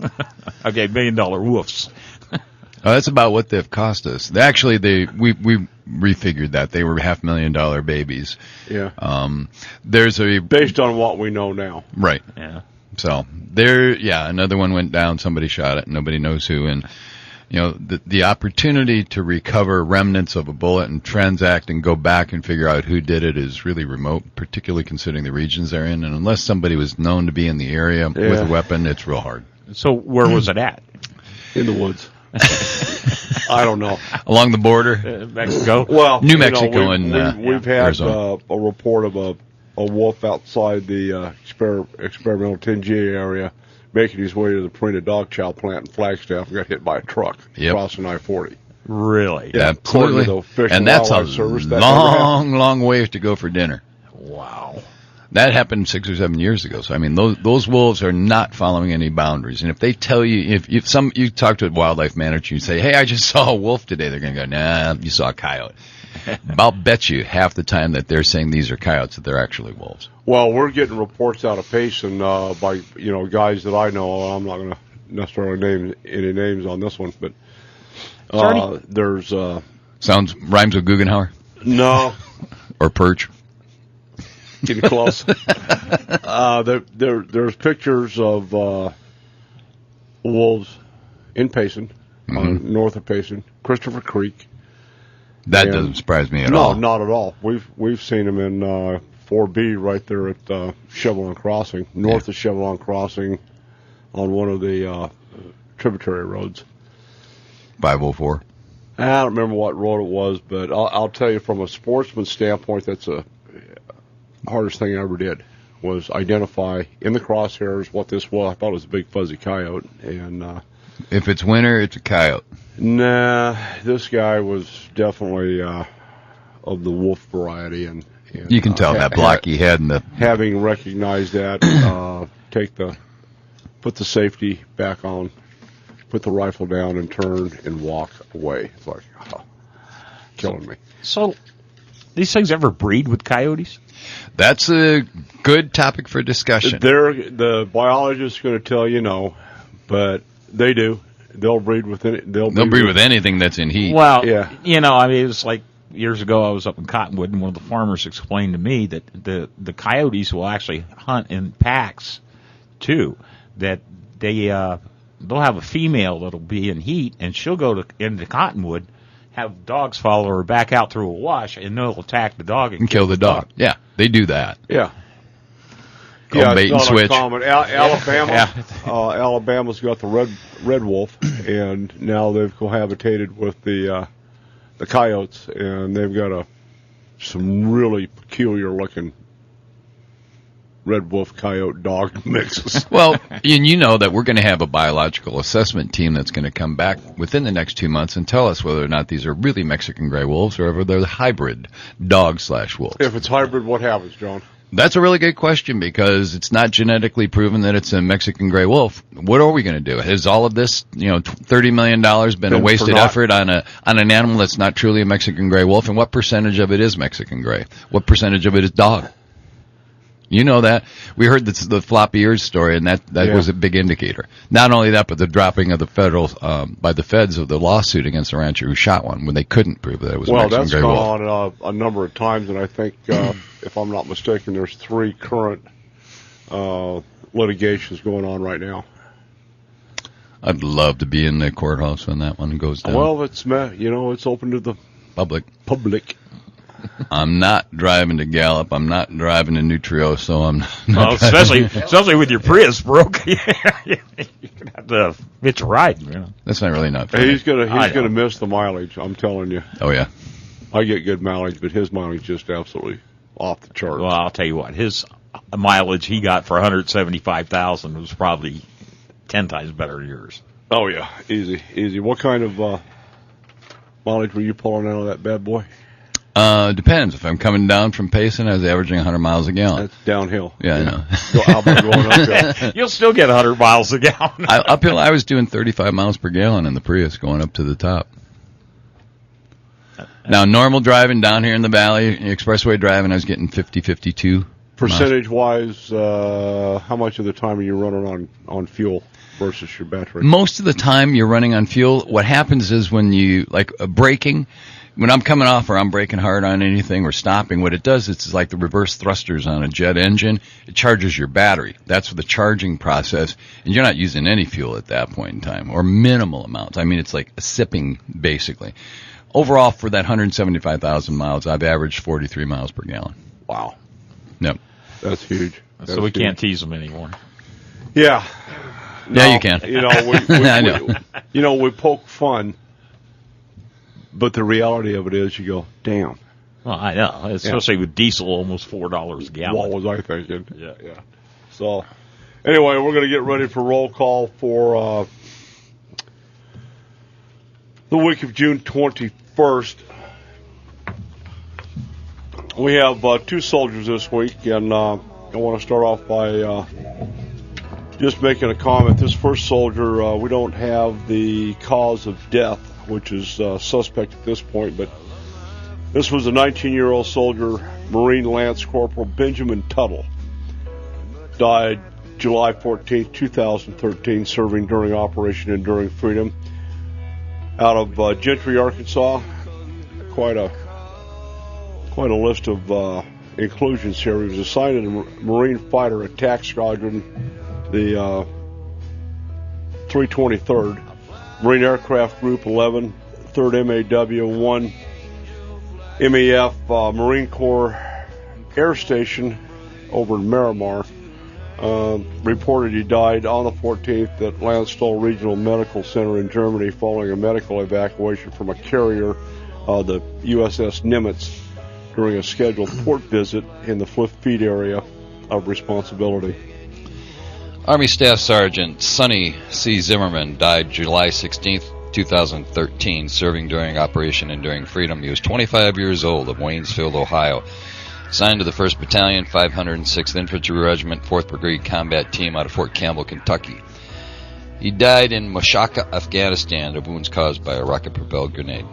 Okay, $1 million woofs. That's about what they've cost us. Actually, we refigured that. They were $500,000 babies. Yeah. Based on what we know now. Right. Yeah. So, another one went down. Somebody shot it. Nobody knows who. And, the opportunity to recover remnants of a bullet and transact and go back and figure out who did it is really remote, particularly considering the regions they're in. And unless somebody was known to be in the area with a weapon, it's real hard. So where was it at? In the woods. I don't know. Along the border? Mexico? Well, New Mexico and we've had Arizona. A report of a wolf outside the experimental 10G area making his way to the Purina dog chow plant in Flagstaff and got hit by a truck crossing I-40. Really? Yeah, absolutely. And that's a long way to go for dinner. Wow. That happened 6 or 7 years ago. So, I mean, those wolves are not following any boundaries. And if they tell you, if you talk to a wildlife manager and you say, hey, I just saw a wolf today, they're going to go, nah, you saw a coyote. I'll bet you half the time that they're saying these are coyotes that they're actually wolves. Well, we're getting reports out of Payson by guys that I know. I'm not going to necessarily name any names on this one, but there's rhymes with Guggenhauer. No, or perch. Getting close. There's pictures of wolves in Payson, north of Payson, Christopher Creek. That doesn't surprise me at all. No, not at all. We've seen them in 4B right there at Chevelon Crossing, north of Chevelon Crossing, on one of the tributary roads. 504. I don't remember what road it was, but I'll tell you from a sportsman standpoint, that's the hardest thing I ever did, was identify in the crosshairs what this was. I thought it was a big fuzzy coyote. And if it's winter, it's a coyote. Nah, this guy was definitely of the wolf variety, and you can tell that blocky head and the. Having recognized that, put the safety back on, put the rifle down, and turn and walk away. It's like, killing me. So, these things ever breed with coyotes? That's a good topic for discussion. The biologist is going to tell you no, but they do. They'll breed with it. They'll breed with anything that's in heat. Well, yeah. I mean, it was like years ago I was up in Cottonwood, and one of the farmers explained to me that the coyotes will actually hunt in packs, too, that they'll have a female that'll be in heat, and she'll go into Cottonwood, have dogs follow her back out through a wash, and they'll attack the dog and kill the dog. Yeah, they do that. Yeah. Bait and switch. Alabama's got the red wolf, and now they've cohabitated with the coyotes, and they've got some really peculiar looking red wolf coyote dog mixes. Well, and you know that we're going to have a biological assessment team that's going to come back within the next 2 months and tell us whether or not these are really Mexican gray wolves or whether they're hybrid dog/wolves. If it's hybrid, what happens, John? That's a really good question because it's not genetically proven that it's a Mexican gray wolf. What are we going to do? Has all of this, $30 million been a wasted effort on an animal that's not truly a Mexican gray wolf? And what percentage of it is Mexican gray? What percentage of it is dog? You know that. We heard the floppy ears story, and that was a big indicator. Not only that, but the dropping of the by the feds of the lawsuit against the rancher who shot one when they couldn't prove that it was a Mexican gray wolf. Well, that's gone on a number of times, and I think, if I'm not mistaken, there's 3 current litigations going on right now. I'd love to be in the courthouse when that one goes down. Well, it's open to the public. I'm not driving to Gallup. I'm not driving to Nutrio, so I'm not. Well, especially with your Prius broke, you're gonna have to hitch a ride. That's not really not funny. He's gonna miss the mileage. I'm telling you. Oh yeah. I get good mileage, but his mileage is just absolutely off the charts. Well, I'll tell you what, his mileage he got for 175,000 was probably 10 times better than yours. Oh yeah, easy. What kind of mileage were you pulling out of that bad boy? Depends. If I'm coming down from Payson, I was averaging 100 miles a gallon. That's downhill. Yeah, I know. How about going uphill? You'll still get 100 miles a gallon. Uphill, I was doing 35 miles per gallon in the Prius going up to the top. Now, normal driving down here in the valley, expressway driving, I was getting 50, 52. Percentage-wise, how much of the time are you running on fuel versus your battery? Most of the time you're running on fuel. What happens is when you, braking, when I'm coming off or I'm braking hard on anything or stopping, what it does is it's like the reverse thrusters on a jet engine. It charges your battery. That's the charging process, and you're not using any fuel at that point in time, or minimal amounts. I mean, it's like a sipping, basically. Overall, for that 175,000 miles, I've averaged 43 miles per gallon. Wow. Yep. That's huge. So we can't tease them anymore. Yeah. No, yeah, you can. I know. We poke fun. But the reality of it is, you go, damn. Well, I know, especially with diesel almost $4 a gallon. What was I thinking? Yeah. So, anyway, we're going to get ready for roll call for the week of June 21st. We have 2 soldiers this week, and I want to start off by just making a comment. This first soldier, we don't have the cause of death, which is suspect at this point, but this was a 19-year-old soldier, Marine Lance Corporal Benjamin Tuttle. Died July 14, 2013, serving during Operation Enduring Freedom out of Gentry, Arkansas. Quite a list of inclusions here. He was assigned to the Marine Fighter Attack Squadron, the 323rd. Marine Aircraft Group 11, 3rd MAW, 1 MEF, Marine Corps Air Station over in Miramar. Reported he died on the 14th at Landstuhl Regional Medical Center in Germany following a medical evacuation from a carrier, the USS Nimitz, during a scheduled port visit in the Fleet area of responsibility. Army Staff Sergeant Sonny C. Zimmerman died July 16, 2013, serving during Operation Enduring Freedom. He was 25 years old of Waynesfield, Ohio. Assigned to the 1st Battalion, 506th Infantry Regiment, 4th Brigade Combat Team out of Fort Campbell, Kentucky. He died in Moshaka, Afghanistan, of wounds caused by a rocket-propelled grenade.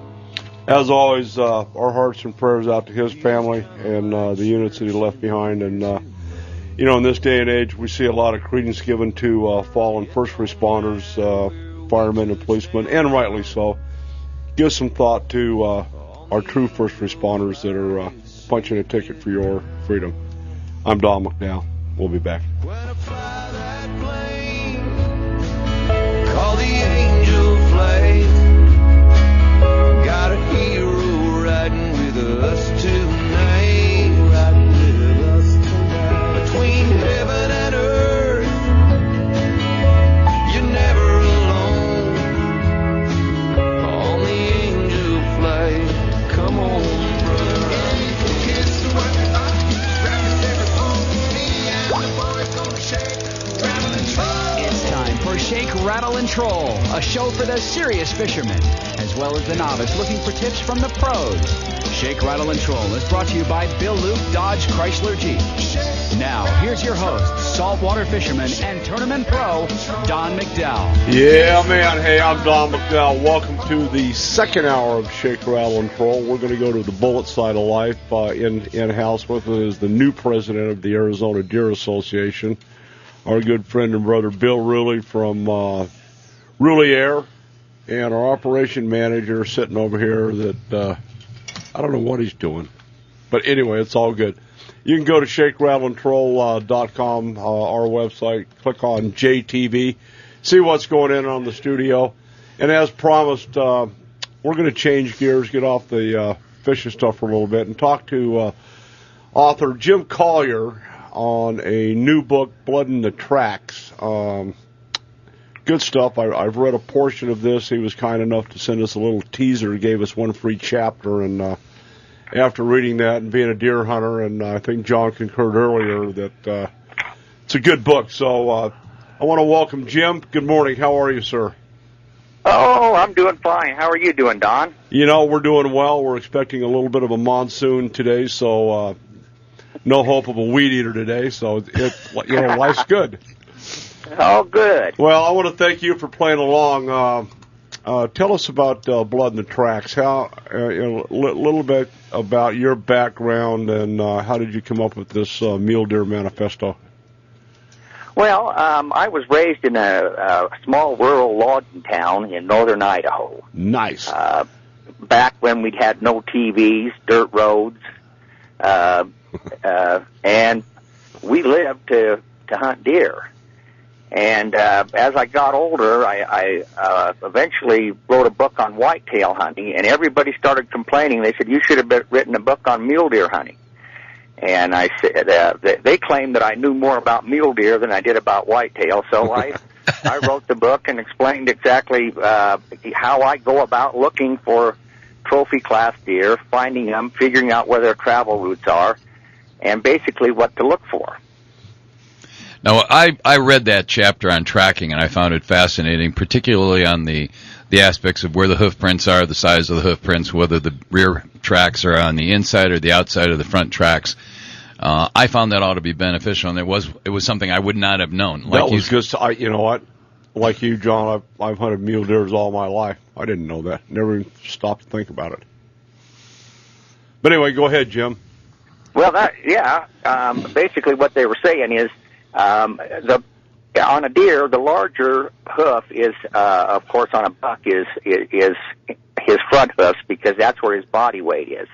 as always, our hearts and prayers out to his family and the units that he left behind. And, in this day and age, we see a lot of credence given to fallen first responders, firemen and policemen, and rightly so. Give some thought to our true first responders that are punching a ticket for your freedom. I'm Don McDowell. We'll be back. When I fly that plane, call the angel flight. Got a hero riding with us tonight. Between heaven and earth, you're never alone. On the angel flight, come on, brother. It's time for Shake, Rattle, and Troll, a show for the serious fishermen, as well as the novice looking for tips from the pros. Shake, Rattle, and Troll is brought to you by Bill Luke Dodge Chrysler Jeep. Now, here's your host, saltwater fisherman and tournament pro, Don McDowell. Yeah, man. Hey, I'm Don McDowell. Welcome to the second hour of Shake, Rattle, and Troll. We're going to go to the bullet side of life. In-house with us is the new president of the Arizona Deer Association, our good friend and brother Bill Ruley from Ruley Air, and our operation manager sitting over here that I don't know what he's doing. But anyway, it's all good. You can go to ShakeRattleAndTroll.com, our website, click on JTV, see what's going on the studio. And as promised, we're going to change gears, get off the fishing stuff for a little bit, and talk to author Jim Collier on a new book, Blood in the Tracks. Good stuff. I've read a portion of this. He was kind enough to send us a little teaser. He gave us one free chapter, and after reading that and being a deer hunter, and I think John concurred earlier that it's a good book. So I want to welcome Jim. Good morning. How are you, sir? Oh, I'm doing fine. How are you doing, Don? We're doing well. We're expecting a little bit of a monsoon today, so no hope of a weed eater today. So life's good. Oh, good. Well, I want to thank you for playing along. Tell us about Blood in the Tracks. How a little bit about your background and how did you come up with this Mule Deer Manifesto? Well, I was raised in a small rural logging town in northern Idaho. Nice. Back when we had no TVs, dirt roads, and we lived to hunt deer. And as I got older, I eventually wrote a book on whitetail hunting, and everybody started complaining. They said, you should have written a book on mule deer hunting. And I said, they claimed that I knew more about mule deer than I did about whitetail, so I wrote the book and explained exactly how I go about looking for trophy class deer, finding them, figuring out where their travel routes are, and basically what to look for. Now, I read that chapter on tracking, and I found it fascinating, particularly on the aspects of where the hoof prints are, the size of the hoof prints, whether the rear tracks are on the inside or the outside of the front tracks. I found that ought to be beneficial, and it was something I would not have known. Like that was just, you know what? Like you, John, I've hunted mule deers all my life. I didn't know that. Never even stopped to think about it. But anyway, go ahead, Jim. Well, basically what they were saying is, on a deer, the larger hoof is, of course, on a buck is his front hoofs, because that's where his body weight is.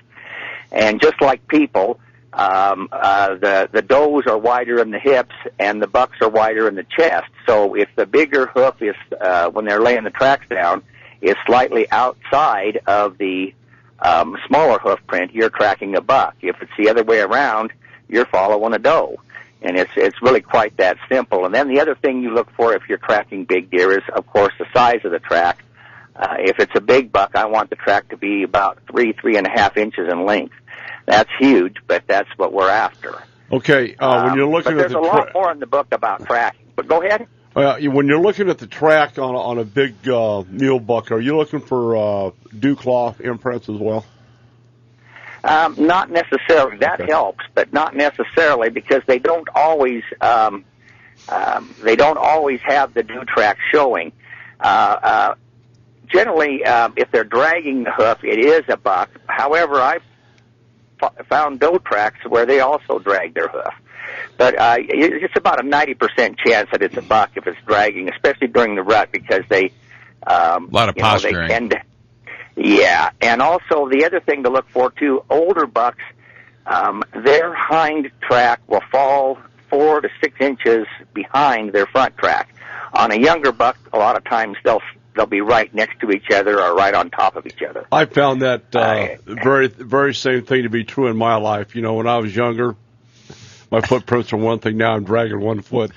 And just like people, the does are wider in the hips and the bucks are wider in the chest. So if the bigger hoof is, when they're laying the tracks down, is slightly outside of the smaller hoof print, you're tracking a buck. If it's the other way around, you're following a doe. And it's really quite that simple. And then the other thing you look for if you're tracking big deer is, of course, the size of the track. If it's a big buck, I want the track to be about 3.5 inches in length. That's huge, but that's what we're after. Okay, when you're looking but at there's a lot more in the book about tracking. But go ahead. When you're looking at the track on a big mule buck, are you looking for dew claw imprints as well? Not necessarily. That helps, but not necessarily, because they don't always have the dew track showing. generally, if they're dragging the hoof, it is a buck. However, I've found doe tracks where they also drag their hoof. But it's about a 90% chance that it's a buck if it's dragging, especially during the rut, because they a lot of posturing. They tend to, yeah. And also the other thing to look for too, older bucks, their hind track will fall 4 to 6 inches behind their front track. On a younger buck, a lot of times they'll be right next to each other or right on top of each other. I found that very same thing to be true in my life. You know, when I was younger, my footprints are one thing. Now I'm dragging 1 foot.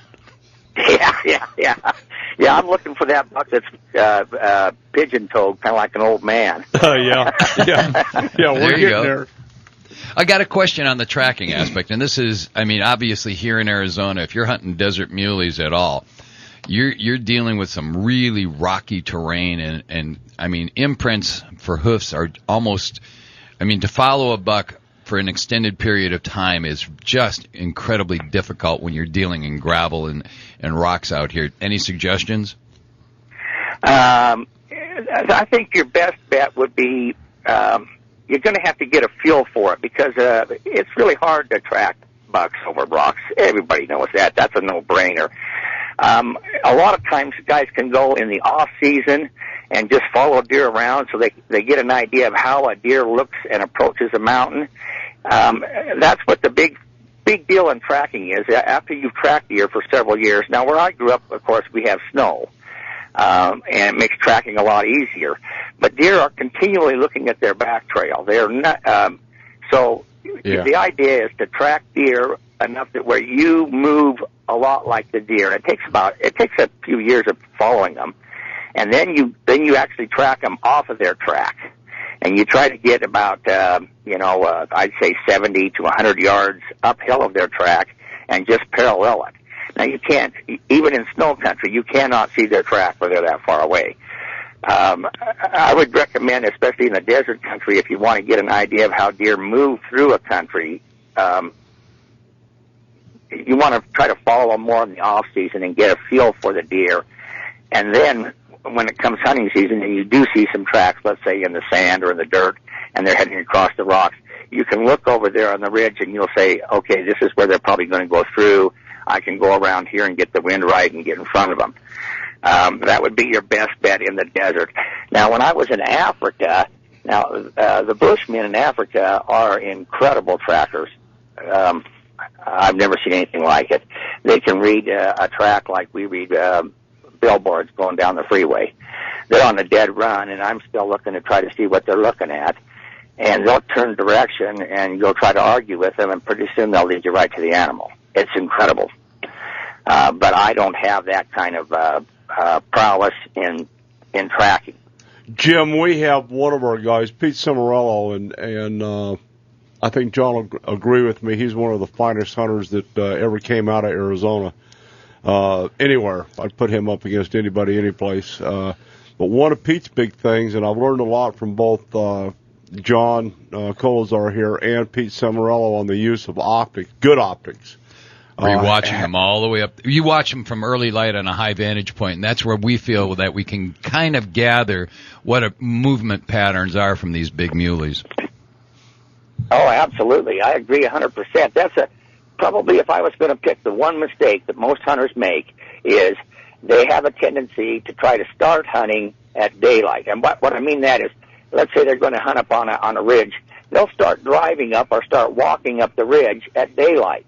Yeah. I'm looking for that buck that's pigeon-toed, kind of like an old man. Yeah. We're getting there. I got a question on the tracking aspect, and this is, I mean, obviously here in Arizona, if you're hunting desert muleys at all, you're dealing with some really rocky terrain, and I mean, imprints for hoofs are almost, I mean, to follow a buck for an extended period of time is just incredibly difficult when you're dealing in gravel and rocks out here. Any suggestions? I think your best bet would be you're going to have to get a feel for it, because it's really hard to track bucks over rocks. Everybody knows that. That's a no-brainer. A lot of times guys can go in the off-season and just follow deer around so they get an idea of how a deer looks and approaches a mountain. That's what the big deal in tracking is. After you've tracked deer for several years. Now, where I grew up, of course, we have snow, and it makes tracking a lot easier. But deer are continually looking at their back trail. They're not. The idea is to track deer enough that where you move a lot like the deer. And it takes a few years of following them, and then you actually track them off of their track. And you try to get about, I'd say 70 to 100 yards uphill of their track and just parallel it. Now, you can't, even in snow country, you cannot see their track where they're that far away. I would recommend, especially in the desert country, if you want to get an idea of how deer move through a country, you want to try to follow them more in the off-season and get a feel for the deer. And then when it comes hunting season and you do see some tracks, let's say in the sand or in the dirt, and they're heading across the rocks, you can look over there on the ridge and you'll say, okay, this is where they're probably going to go through. I can go around here and get the wind right and get in front of them. That would be your best bet in the desert. Now, when I was in Africa, the Bushmen in Africa are incredible trackers. I've never seen anything like it. They can read a track like we read billboards going down the freeway. They're on a dead run, and I'm still looking to try to see what they're looking at. And they'll turn direction, and you'll try to argue with them, and pretty soon they'll lead you right to the animal. It's incredible. But I don't have that kind of prowess in tracking. Jim, we have one of our guys, Pete Cimarello, and I think John will agree with me. He's one of the finest hunters that ever came out of Arizona. Anywhere. I'd put him up against anybody, any place. But one of Pete's big things, and I've learned a lot from both John Colazar here and Pete Cimarello on the use of optics, good optics. Are you watching them all the way up? You watch them from early light on a high vantage point, and that's where we feel that we can kind of gather what movement patterns are from these big muleys. Oh, absolutely. I agree 100%. That's probably, if I was going to pick the one mistake that most hunters make, is they have a tendency to try to start hunting at daylight. And what I mean that is, let's say they're going to hunt up on a ridge. They'll start driving up or start walking up the ridge at daylight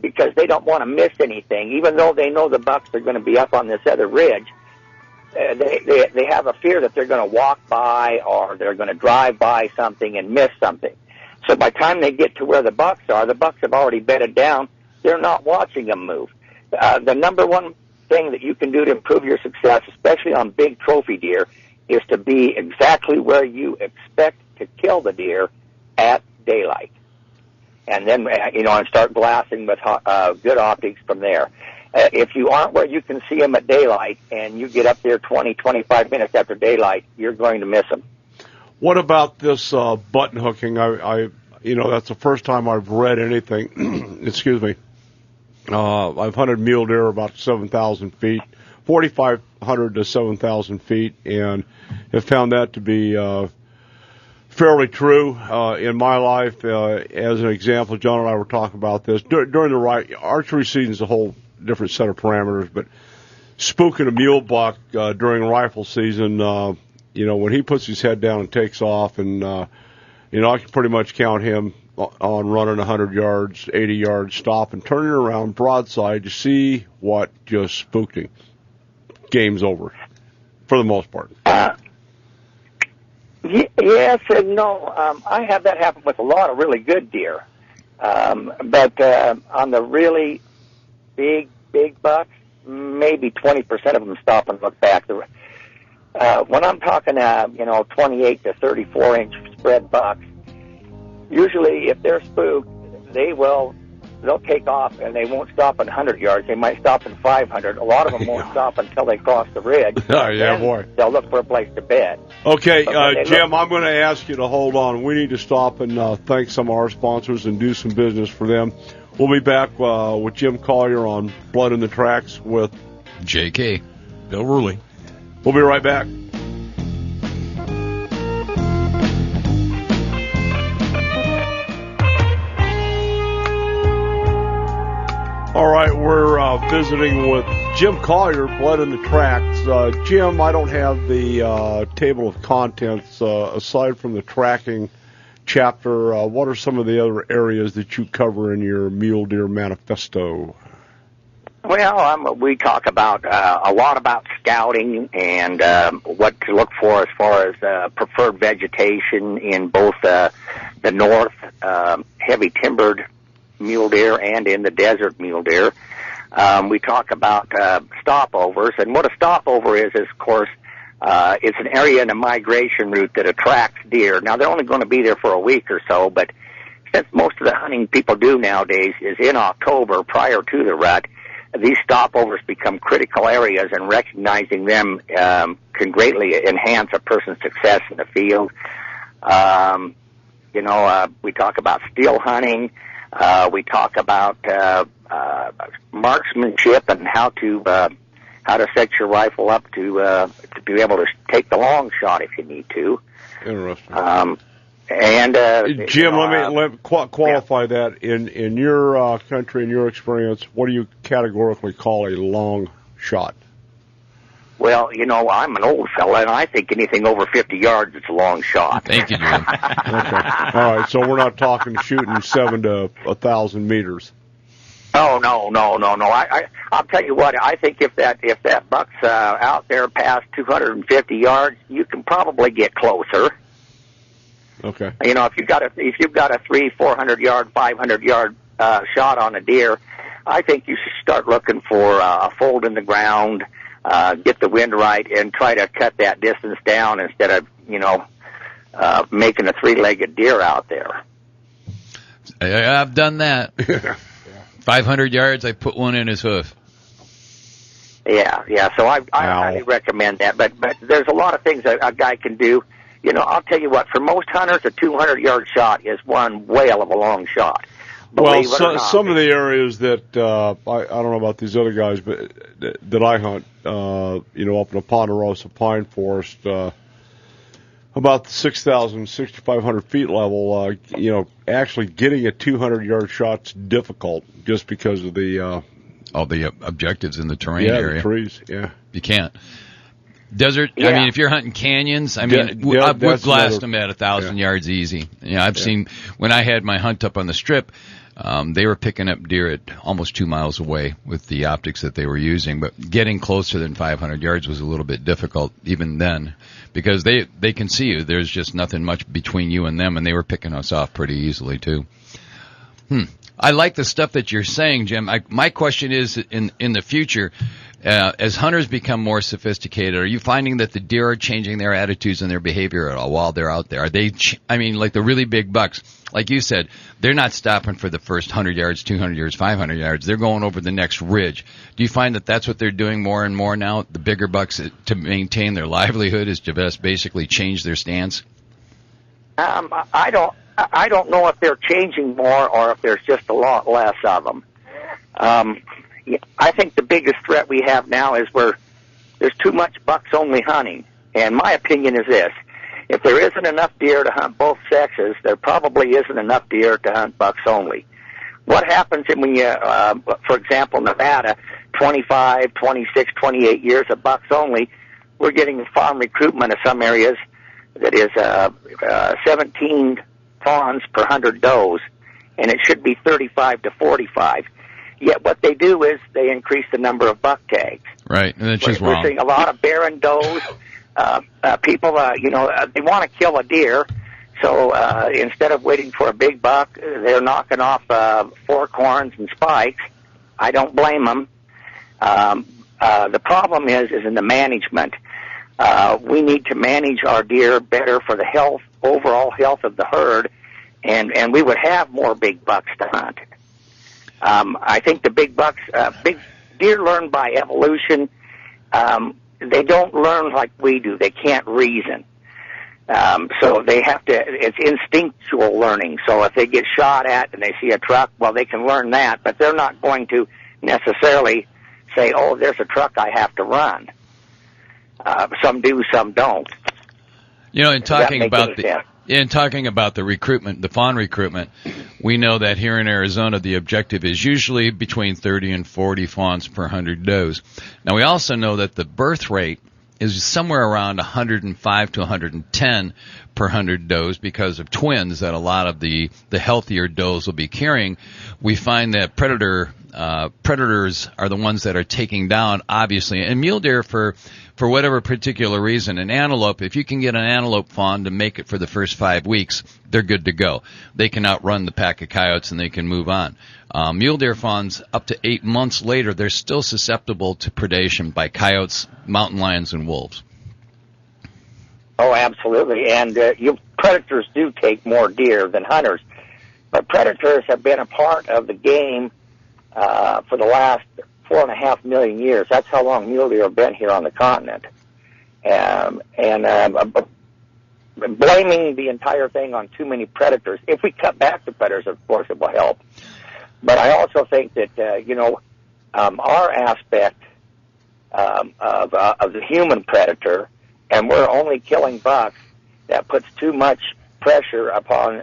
because they don't want to miss anything. Even though they know the bucks are going to be up on this other ridge, they have a fear that they're going to walk by or they're going to drive by something and miss something. So by the time they get to where the bucks are, the bucks have already bedded down. They're not watching them move. The number one thing that you can do to improve your success, especially on big trophy deer, is to be exactly where you expect to kill the deer at daylight. And then, and start blasting with good optics from there. If you aren't where you can see them at daylight and you get up there 20, 25 minutes after daylight, you're going to miss them. What about this button hooking? That's the first time I've read anything. Excuse me. I've hunted mule deer about 7,000 feet, 4,500 to 7,000 feet, and have found that to be fairly true in my life. As an example, John and I were talking about this during the archery season is a whole different set of parameters, but spooking a mule buck during rifle season, when he puts his head down and takes off, and I can pretty much count him on running 100 yards, 80 yards, stop, and turning around broadside to see what just spooked him. Game's over, for the most part. Yes and no. I have that happen with a lot of really good deer. But on the really big bucks, maybe 20% of them stop and look back. When I'm talking, 28 to 34-inch spread bucks, usually if they're spooked, they'll take off and they won't stop at 100 yards. They might stop at 500. A lot of them won't stop until they cross the ridge. Oh, yeah, boy. They'll look for a place to bed. Okay, Jim, I'm going to ask you to hold on. We need to stop and thank some of our sponsors and do some business for them. We'll be back with Jim Collier on Blood in the Tracks with J.K. Bill Ruley. We'll be right back. All right, we're visiting with Jim Collier, Blood in the Tracks. Jim, I don't have the table of contents. Aside from the tracking chapter, what are some of the other areas that you cover in your Mule Deer Manifesto? Well, we talk about a lot about scouting and what to look for as far as preferred vegetation in both the north, heavy timbered mule deer, and in the desert mule deer. We talk about stopovers, and what a stopover is of course, it's an area in a migration route that attracts deer. Now, they're only going to be there for a week or so, but since most of the hunting people do nowadays is in October prior to the rut, these stopovers become critical areas, and recognizing them can greatly enhance a person's success in the field. We talk about steel hunting. We talk about marksmanship and how to set your rifle up to be able to take the long shot if you need to. Interesting. Jim, let me qualify that in your country, in your experience. What do you categorically call a long shot? Well, I'm an old fella, and I think anything over 50 yards is a long shot. Thank you, Jim. Okay. All right, so we're not talking shooting 7 to 1,000 meters. Oh, no. I'll tell you what, I think if that buck's out there past 250 yards, you can probably get closer. Okay. If you've got a 300-400 yard, 500 yard shot on a deer, I think you should start looking for a fold in the ground, get the wind right, and try to cut that distance down instead of making a 3-legged deer out there. I've done that. 500 yards, I put one in his hoof. Yeah. So I highly recommend that. But there's a lot of things a guy can do. I'll tell you what, for most hunters, a 200-yard shot is one whale of a long shot. Well, some of the areas that I don't know about these other guys, but that I hunt, up in the Ponderosa Pine Forest, about the 6,000, 6,500 feet level, actually getting a 200-yard shot's difficult just because of the all the objectives in the terrain area. The trees, yeah. You can't. Desert, yeah. I mean, if you're hunting canyons, we've glassed them at 1,000 yards easy. I've seen, when I had my hunt up on the Strip, they were picking up deer at almost 2 miles away with the optics that they were using, but getting closer than 500 yards was a little bit difficult even then, because they can see you. There's just nothing much between you and them, and they were picking us off pretty easily too. I like the stuff that you're saying, Jim. My question is, in the future, as hunters become more sophisticated, are you finding that the deer are changing their attitudes and their behavior at all while they're out there? Are they, like the really big bucks, like you said, they're not stopping for the first 100 yards, 200 yards, 500 yards. They're going over the next ridge. Do you find that that's what they're doing more and more now? The bigger bucks, to maintain their livelihood, is to basically change their stance? I don't know if they're changing more or if there's just a lot less of them. I think the biggest threat we have now is we're there's too much bucks only hunting. And my opinion is this: if there isn't enough deer to hunt both sexes, there probably isn't enough deer to hunt bucks only. What happens when you, for example, Nevada, 25, 26, 28 years of bucks only, we're getting farm recruitment of some areas that is 17 fawns per 100 does, and it should be 35 to 45. Yet what they do is they increase the number of buck tags. Right, and that's just We're wrong. seeing a lot of barren does. People, they want to kill a deer, so instead of waiting for a big buck, they're knocking off fork horns and spikes. I don't blame them. The problem is in the management. We need to manage our deer better for the overall health of the herd, and we would have more big bucks to hunt. I think the big bucks, big deer learn by evolution. They don't learn like we do. They can't reason. So they have to, it's instinctual learning. So if they get shot at and they see a truck, well, they can learn that, but they're not going to necessarily say, oh, there's a truck I have to run. Some do, some don't. You know, in talking about the recruitment, the fawn recruitment, we know that here in Arizona the objective is usually between 30 and 40 fawns per 100 does. Now we also know that the birth rate is somewhere around 105 to 110 per 100 does because of twins that a lot of the healthier does will be carrying. We find that predators are the ones that are taking down, obviously, and mule deer for whatever particular reason. An antelope, if you can get an antelope fawn to make it for the first 5 weeks, they're good to go. They can outrun the pack of coyotes and they can move on. Mule deer fawns, up to 8 months later, they're still susceptible to predation by coyotes, mountain lions, and wolves. Oh, absolutely. And predators do take more deer than hunters. But predators have been a part of the game for the last 4.5 million years. That's how long mule deer have been here on the continent. Blaming the entire thing on too many predators. If we cut back the predators, of course, it will help. But I also think that, our aspect of the human predator, and we're only killing bucks, that puts too much pressure upon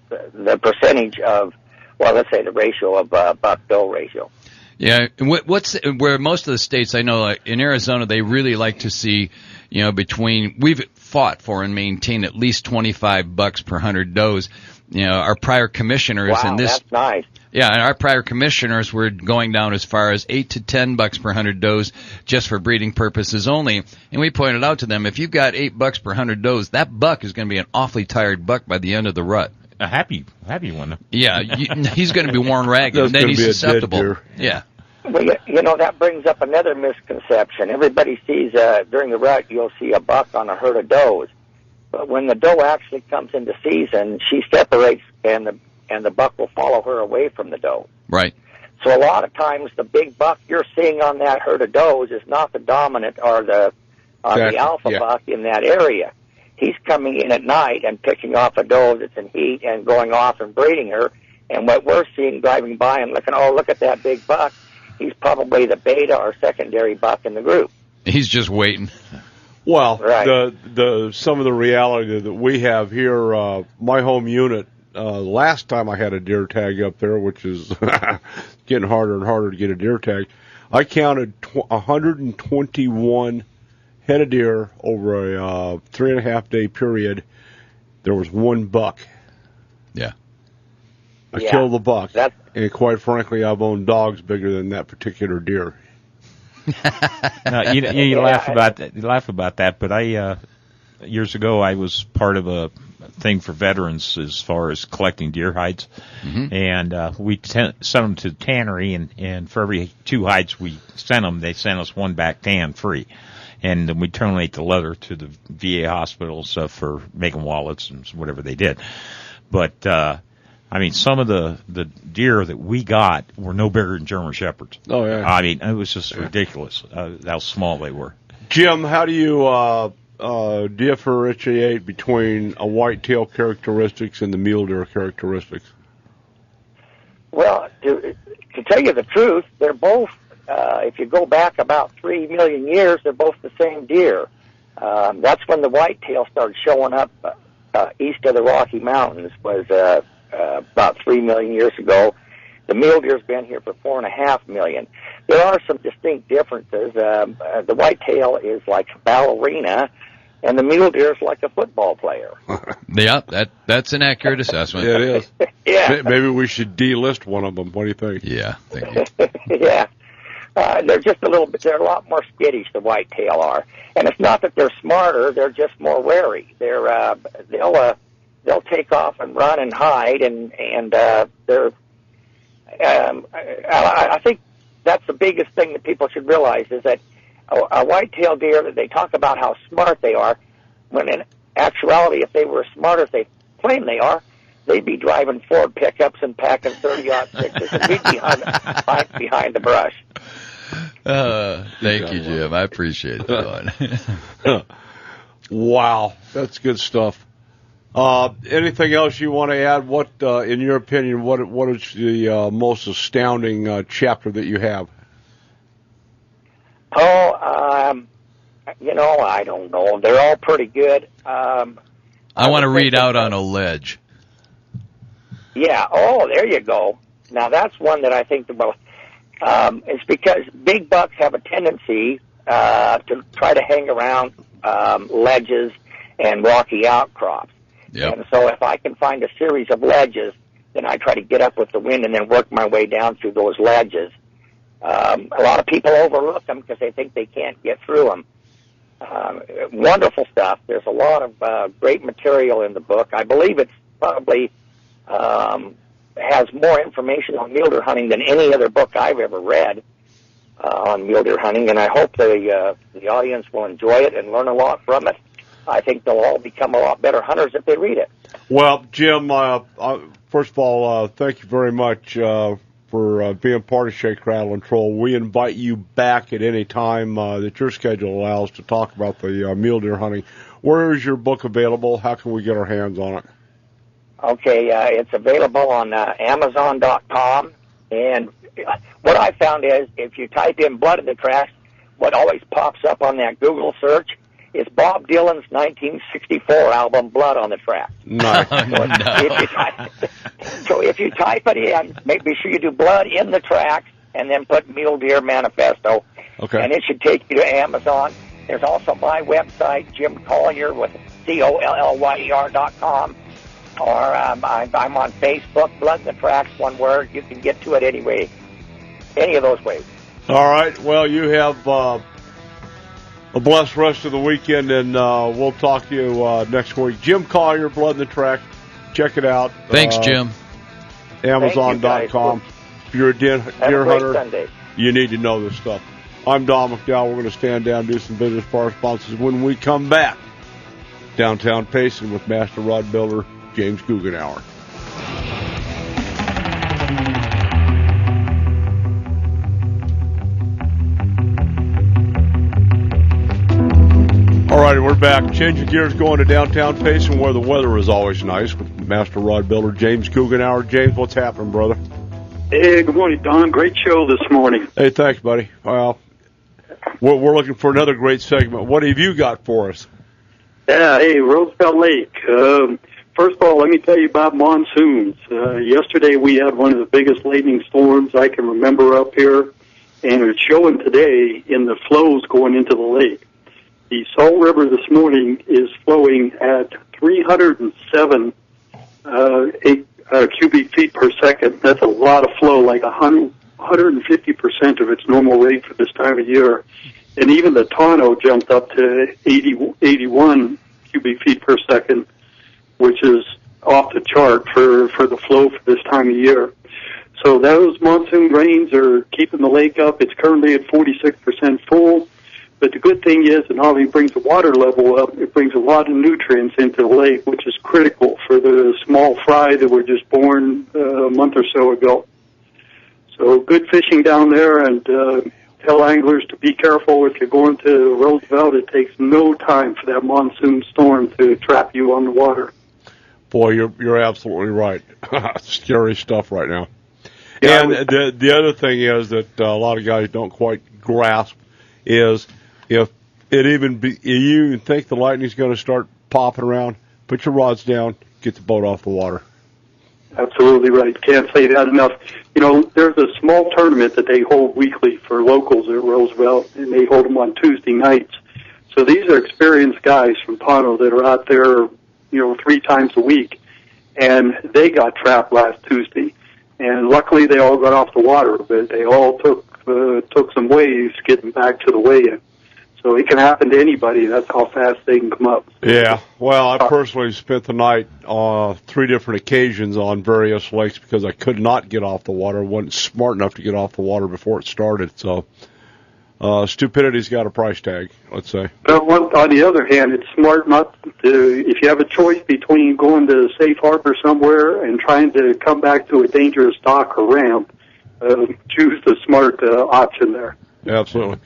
the percentage of, well, let's say the ratio of buck-doe ratio. Yeah, where most of the states, I know, in Arizona, they really like to see, we've fought for and maintained at least 25 bucks per 100 does. Our prior commissioners in this. That's nice. Yeah, and our prior commissioners were going down as far as 8 to 10 bucks per 100 does just for breeding purposes only. And we pointed out to them, if you've got 8 bucks per 100 does, that buck is going to be an awfully tired buck by the end of the rut. A happy one. Yeah, he's going to be worn ragged, and then he's susceptible. Yeah. Well, that brings up another misconception. Everybody sees, during the rut, you'll see a buck on a herd of does. But when the doe actually comes into season, she separates, and the buck will follow her away from the doe. Right. So a lot of times the big buck you're seeing on that herd of does is not the dominant or the alpha buck in that area. He's coming in at night and picking off a doe that's in heat and going off and breeding her. And what we're seeing driving by and looking, oh, look at that big buck, he's probably the beta or secondary buck in the group. He's just waiting. Well, right. Some of the reality that we have here, my home unit, last time I had a deer tag up there, which is getting harder and harder to get a deer tag, I counted 121 head of deer over a 3.5 day period. There was one buck. Yeah. I killed the buck. And quite frankly, I've owned dogs bigger than that particular deer. No, you laugh about that. You laugh about that, but I years ago I was part of a thing for veterans as far as collecting deer hides, and we sent them to the tannery, and for every 2 hides we sent them, they sent us 1 back tan free, and then we terminate the leather to the VA hospitals for making wallets and whatever they did, but. Some of the deer that we got were no bigger than German Shepherds. Oh, yeah. It was just ridiculous how small they were. Jim, how do you differentiate between a whitetail characteristics and the mule deer characteristics? Well, to tell you the truth, they're both if you go back about 3 million years, they're both the same deer. That's when the whitetail started showing up east of the Rocky Mountains, was about 3 million years ago. The mule deer's been here for 4.5 million. There are some distinct differences. The whitetail is like a ballerina, and the mule deer is like a football player. Yeah, that's an accurate assessment. Yeah, it is. Yeah. Maybe we should delist one of them. What do you think? Yeah, thank you. Yeah. They're just a little bit, they're a lot more skittish, the whitetail are. And it's not that they're smarter, they're just more wary. They'll take off and run and hide, and they're, I think that's the biggest thing that people should realize, is that a whitetail deer, that they talk about how smart they are, when in actuality, if they were as smart as they claim they are, they'd be driving Ford pickups and packing 30-06s, and we'd be behind the brush. Thank you, Jim. I appreciate it. Wow, that's good stuff. Anything else you want to add? What, in your opinion, what is the most astounding chapter that you have? I don't know. They're all pretty good. I want to read out on a ledge. Yeah. Oh, there you go. Now that's one that I think the most. It's because big bucks have a tendency to try to hang around ledges and rocky outcrops. Yep. And so if I can find a series of ledges, then I try to get up with the wind and then work my way down through those ledges. A lot of people overlook them because they think they can't get through them. Wonderful stuff. There's a lot of great material in the book. I believe it's probably has more information on mule deer hunting than any other book I've ever read on mule deer hunting, and I hope the audience will enjoy it and learn a lot from it. I think they'll all become a lot better hunters if they read it. Well, Jim, first of all, thank you very much for being part of Shake, Rattle, and Troll. We invite you back at any time that your schedule allows to talk about the mule deer hunting. Where is your book available? How can we get our hands on it? Okay, it's available on Amazon.com, and what I found is if you type in Blood in the Tracks, what always pops up on that Google search is Bob Dylan's 1964 album, Blood on the Tracks. Nice. So if you type it in, be sure you do Blood in the Tracks, and then put Mule Deer Manifesto, okay, and it should take you to Amazon. There's also my website, Jim Collier, with COLLYER.com. Or I'm on Facebook, Blood in the Tracks, one word. You can get to it anyway, any of those ways. All right. Well, you have a blessed rest of the weekend, and we'll talk to you next week. Jim Collier, Blood in the Tracks. Check it out. Thanks, Jim. Amazon.com. If you're a deer hunter, Sunday. You need to know this stuff. I'm Don McDowell. We're going to stand down and do some business for our sponsors. When we come back, Downtown Pacing with Master Rod Builder James Guggenauer. All righty, we're back. Changing gears, going to Downtown Pacing, where the weather is always nice, with Master Rod Builder James Guggenauer. James, what's happening, brother? Hey, good morning, Don. Great show this morning. Hey, thanks, buddy. Well, we're looking for another great segment. What have you got for us? Yeah, hey, Roosevelt Lake. First of all, let me tell you about monsoons. Yesterday we had one of the biggest lightning storms I can remember up here, and it's showing today in the flows going into the lake. The Salt River this morning is flowing at 307 cubic feet per second. That's a lot of flow, like 150% of its normal rate for this time of year. And even the Tonto jumped up to 81 cubic feet per second, which is off the chart for the flow for this time of year. So those monsoon rains are keeping the lake up. It's currently at 46% full. But the good thing is, it not only brings the water level up, it brings a lot of nutrients into the lake, which is critical for the small fry that were just born a month or so ago. So good fishing down there, and tell anglers to be careful if you're going to Roosevelt. It takes no time for that monsoon storm to trap you on the water. Boy, you're absolutely right. Scary stuff right now. And the other thing is that a lot of guys don't quite grasp is if it even you even think the lightning's going to start popping around, put your rods down, get the boat off the water. Absolutely right. Can't say that enough. You know, there's a small tournament that they hold weekly for locals at Roosevelt, and they hold them on Tuesday nights. So these are experienced guys from Tonto that are out there, 3 times a week, and they got trapped last Tuesday. And luckily they all got off the water, but they all took some waves getting back to the weigh-in. So it can happen to anybody. That's how fast they can come up. Yeah. Well, I personally spent the night 3 different occasions on various lakes because I could not get off the water. I wasn't smart enough to get off the water before it started. So stupidity's got a price tag, let's say. Well, on the other hand, it's smart not to, if you have a choice between going to a safe harbor somewhere and trying to come back to a dangerous dock or ramp, choose the smart option there. Absolutely.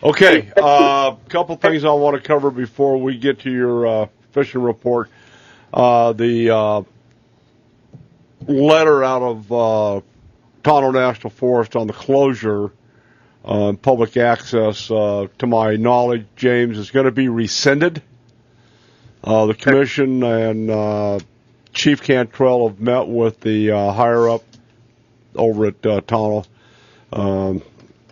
Okay, a couple things I want to cover before we get to your fishing report. The letter out of Tonto National Forest on the closure public access, to my knowledge, James, is going to be rescinded. The commission and Chief Cantrell have met with the higher-up over at Tonto.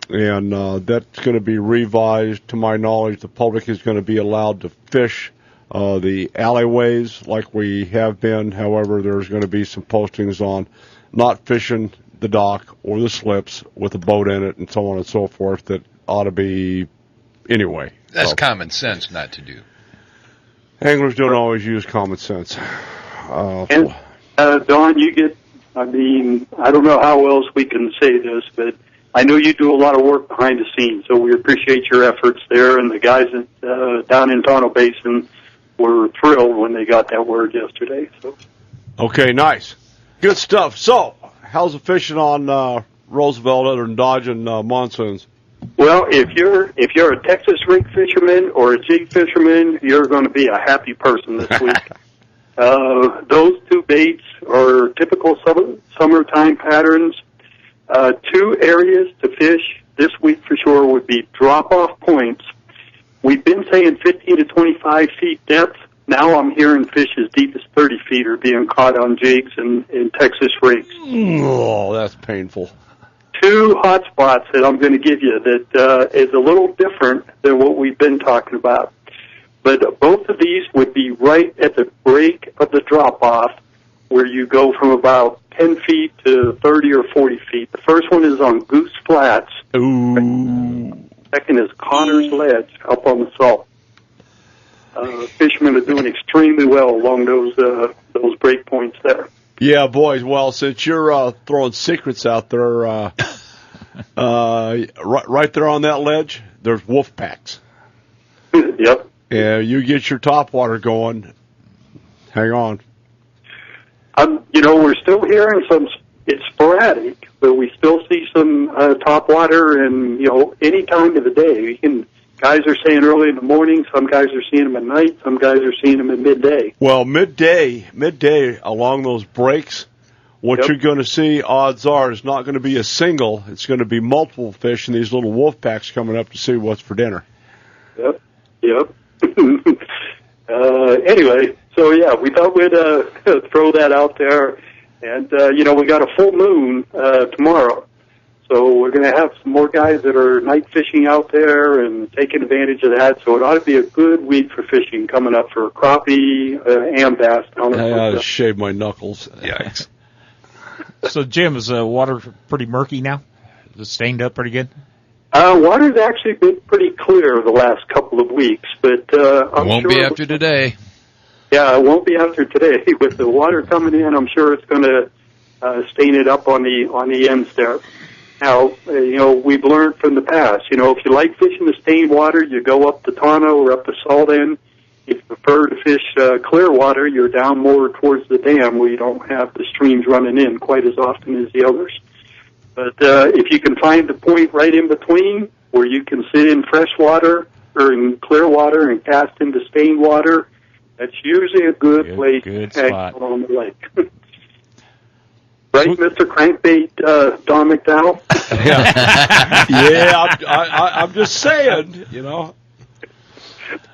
And that's going to be revised. To my knowledge, the public is going to be allowed to fish the alleyways like we have been. However, there's going to be some postings on not fishing the dock or the slips with a boat in it and so on and so forth that ought to be anyway. That's common sense not to do. Anglers don't always use common sense. And, Don, you get, I don't know how else we can say this, but I know you do a lot of work behind the scenes, so we appreciate your efforts there, and the guys down in Tonto Basin were thrilled when they got that word yesterday. So. Okay, nice. Good stuff. So, how's the fishing on Roosevelt other than dodging monsoons? Well, if you're a Texas rig fisherman or a jig fisherman, you're going to be a happy person this week. Those 2 baits are typical summertime patterns. 2 areas to fish this week for sure would be drop-off points. We've been saying 15 to 25 feet depth. Now I'm hearing fish as deep as 30 feet are being caught on jigs and Texas rigs. Oh, that's painful. 2 hot spots that I'm going to give you that is a little different than what we've been talking about. But both of these would be right at the break of the drop-off, where you go from about 10 feet to 30 or 40 feet. The first one is on Goose Flats. Ooh. Second is Connor's Ledge up on the Salt. Fishermen are doing extremely well along those break points there. Yeah, boys. Well, since you're throwing secrets out there, right there on that ledge, there's wolf packs. Yep. Yeah, you get your topwater going. Hang on. We're still hearing it's sporadic, but we still see some topwater and, any time of the day. Guys are saying early in the morning, some guys are seeing them at night, some guys are seeing them at midday. Well, midday along those breaks, what you're going to see, odds are, is not going to be a single. It's going to be multiple fish and these little wolf packs coming up to see what's for dinner. Yep. Anyway, so yeah, we thought we'd throw that out there. And, we got a full moon tomorrow. So we're going to have some more guys that are night fishing out there and taking advantage of that. So it ought to be a good week for fishing coming up for crappie and bass. I ought to shave my knuckles. Yikes. So, Jim, is the water pretty murky now? Is it stained up pretty good? Water's actually been pretty clear the last couple of weeks, but it won't be after today. Yeah, it won't be after today. With the water coming in, I'm sure it's going to stain it up on the ends there. Now, we've learned from the past. If you like fishing the stained water, you go up the Tonto or up the Salt End. If you prefer to fish clear water, you're down more towards the dam where you don't have the streams running in quite as often as the others. But if you can find the point right in between where you can sit in fresh water or in clear water and cast into stained water, that's usually a good place to hang out on the lake. Right, Mr. Crankbait, Don McDowell? I'm just saying, you know.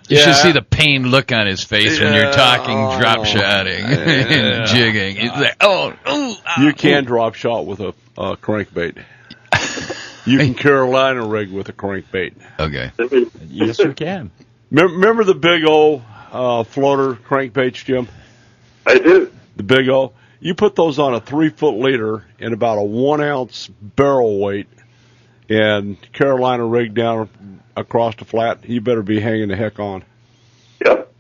You should see the pained look on his face when you're talking drop shotting and jigging. He's like, oh. You can drop shot with a crankbait. You can Carolina rig with a crankbait. Okay. Yes, you can. Remember the big old floater crankbaits, Jim? I do. The big old. You put those on a 3-foot leader in about a 1 ounce barrel weight and Carolina rig down across the flat, you better be hanging the heck on. Yep.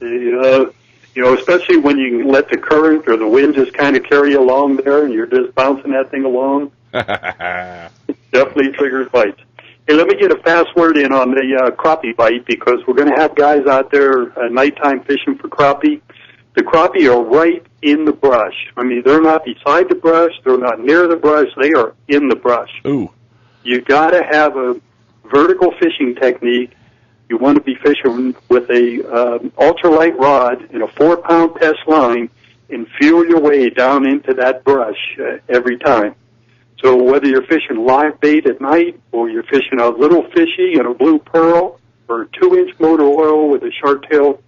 Especially when you let the current or the wind just kind of carry you along there and you're just bouncing that thing along. Definitely triggers bites. Hey, let me get a fast word in on the crappie bite because we're going to have guys out there nighttime fishing for crappie. The crappie are right in the brush. I mean, they're not beside the brush. They're not near the brush. They are in the brush. Ooh. You got to have a vertical fishing technique. You want to be fishing with a ultralight rod and a 4-pound test line and feel your way down into that brush every time. So whether you're fishing live bait at night or you're fishing a little fishy and a blue pearl or a 2-inch motor oil with a shark tail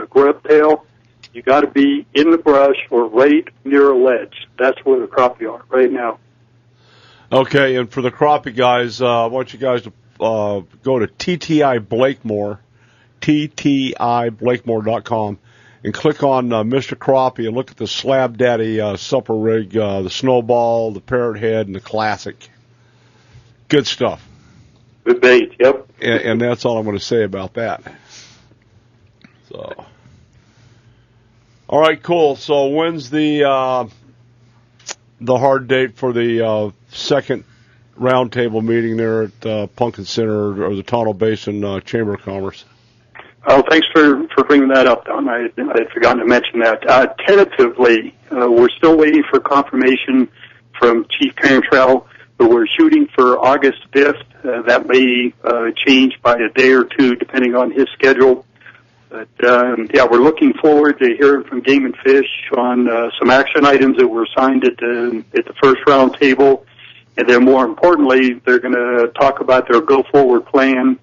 grub tail, you got to be in the brush or right near a ledge. That's where the crappie are right now. Okay, and for the crappie guys, I want you guys to go to TTI Blakemore, TTIBlakemore.com, and click on Mr. Crappie and look at the Slab Daddy supper rig, the Snowball, the Parrot Head, and the Classic. Good stuff. Good bait, yep. And that's all I'm going to say about that. So, all right, cool. So when's the hard date for the second roundtable meeting there at Pumpkin Center or the Tuttle Basin Chamber of Commerce? Oh, thanks for bringing that up, Don. I had forgotten to mention that. Tentatively, we're still waiting for confirmation from Chief Cantrell, but we're shooting for August 5th. That may change by a day or two, depending on his schedule. But, we're looking forward to hearing from Game and Fish on some action items that were signed at the first roundtable. And then more importantly, they're going to talk about their go-forward plan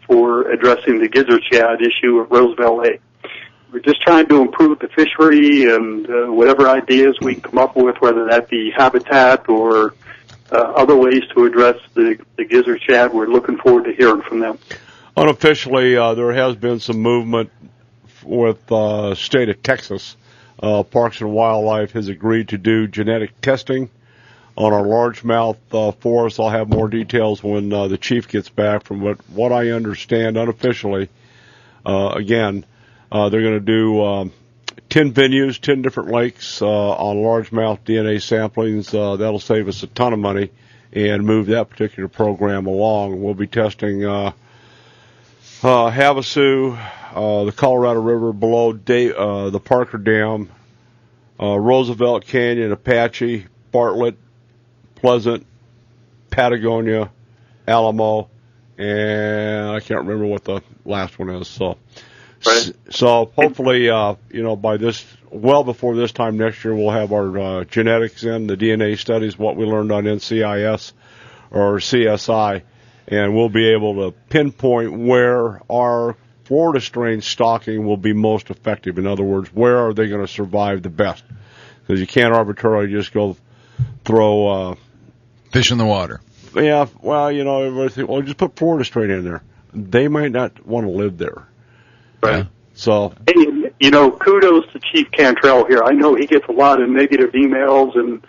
for addressing the gizzard shad issue of Roosevelt Lake. We're just trying to improve the fishery and whatever ideas we can come up with, whether that be habitat or other ways to address the gizzard shad. We're looking forward to hearing from them. Unofficially, there has been some movement with the state of Texas. Parks and Wildlife has agreed to do genetic testing on our largemouth forest. I'll have more details when the chief gets back. From what I understand unofficially, again, they're going to do 10 venues, 10 different lakes on largemouth DNA samplings. That'll save us a ton of money and move that particular program along. We'll be testing Havasu, the Colorado River below the Parker Dam, Roosevelt Canyon, Apache, Bartlett, Pleasant, Patagonia, Alamo, and I can't remember what the last one is. So, right. So hopefully, by well before this time next year, we'll have our genetics in, the DNA studies, what we learned on NCIS or CSI, and we'll be able to pinpoint where our Florida strain stocking will be most effective. In other words, where are they going to survive the best? Because you can't arbitrarily just go throw fish in the water. Yeah, well, everybody think, well, just put Florida strain in there. They might not want to live there. Right. Yeah. So, hey, kudos to Chief Cantrell here. I know he gets a lot of negative emails, and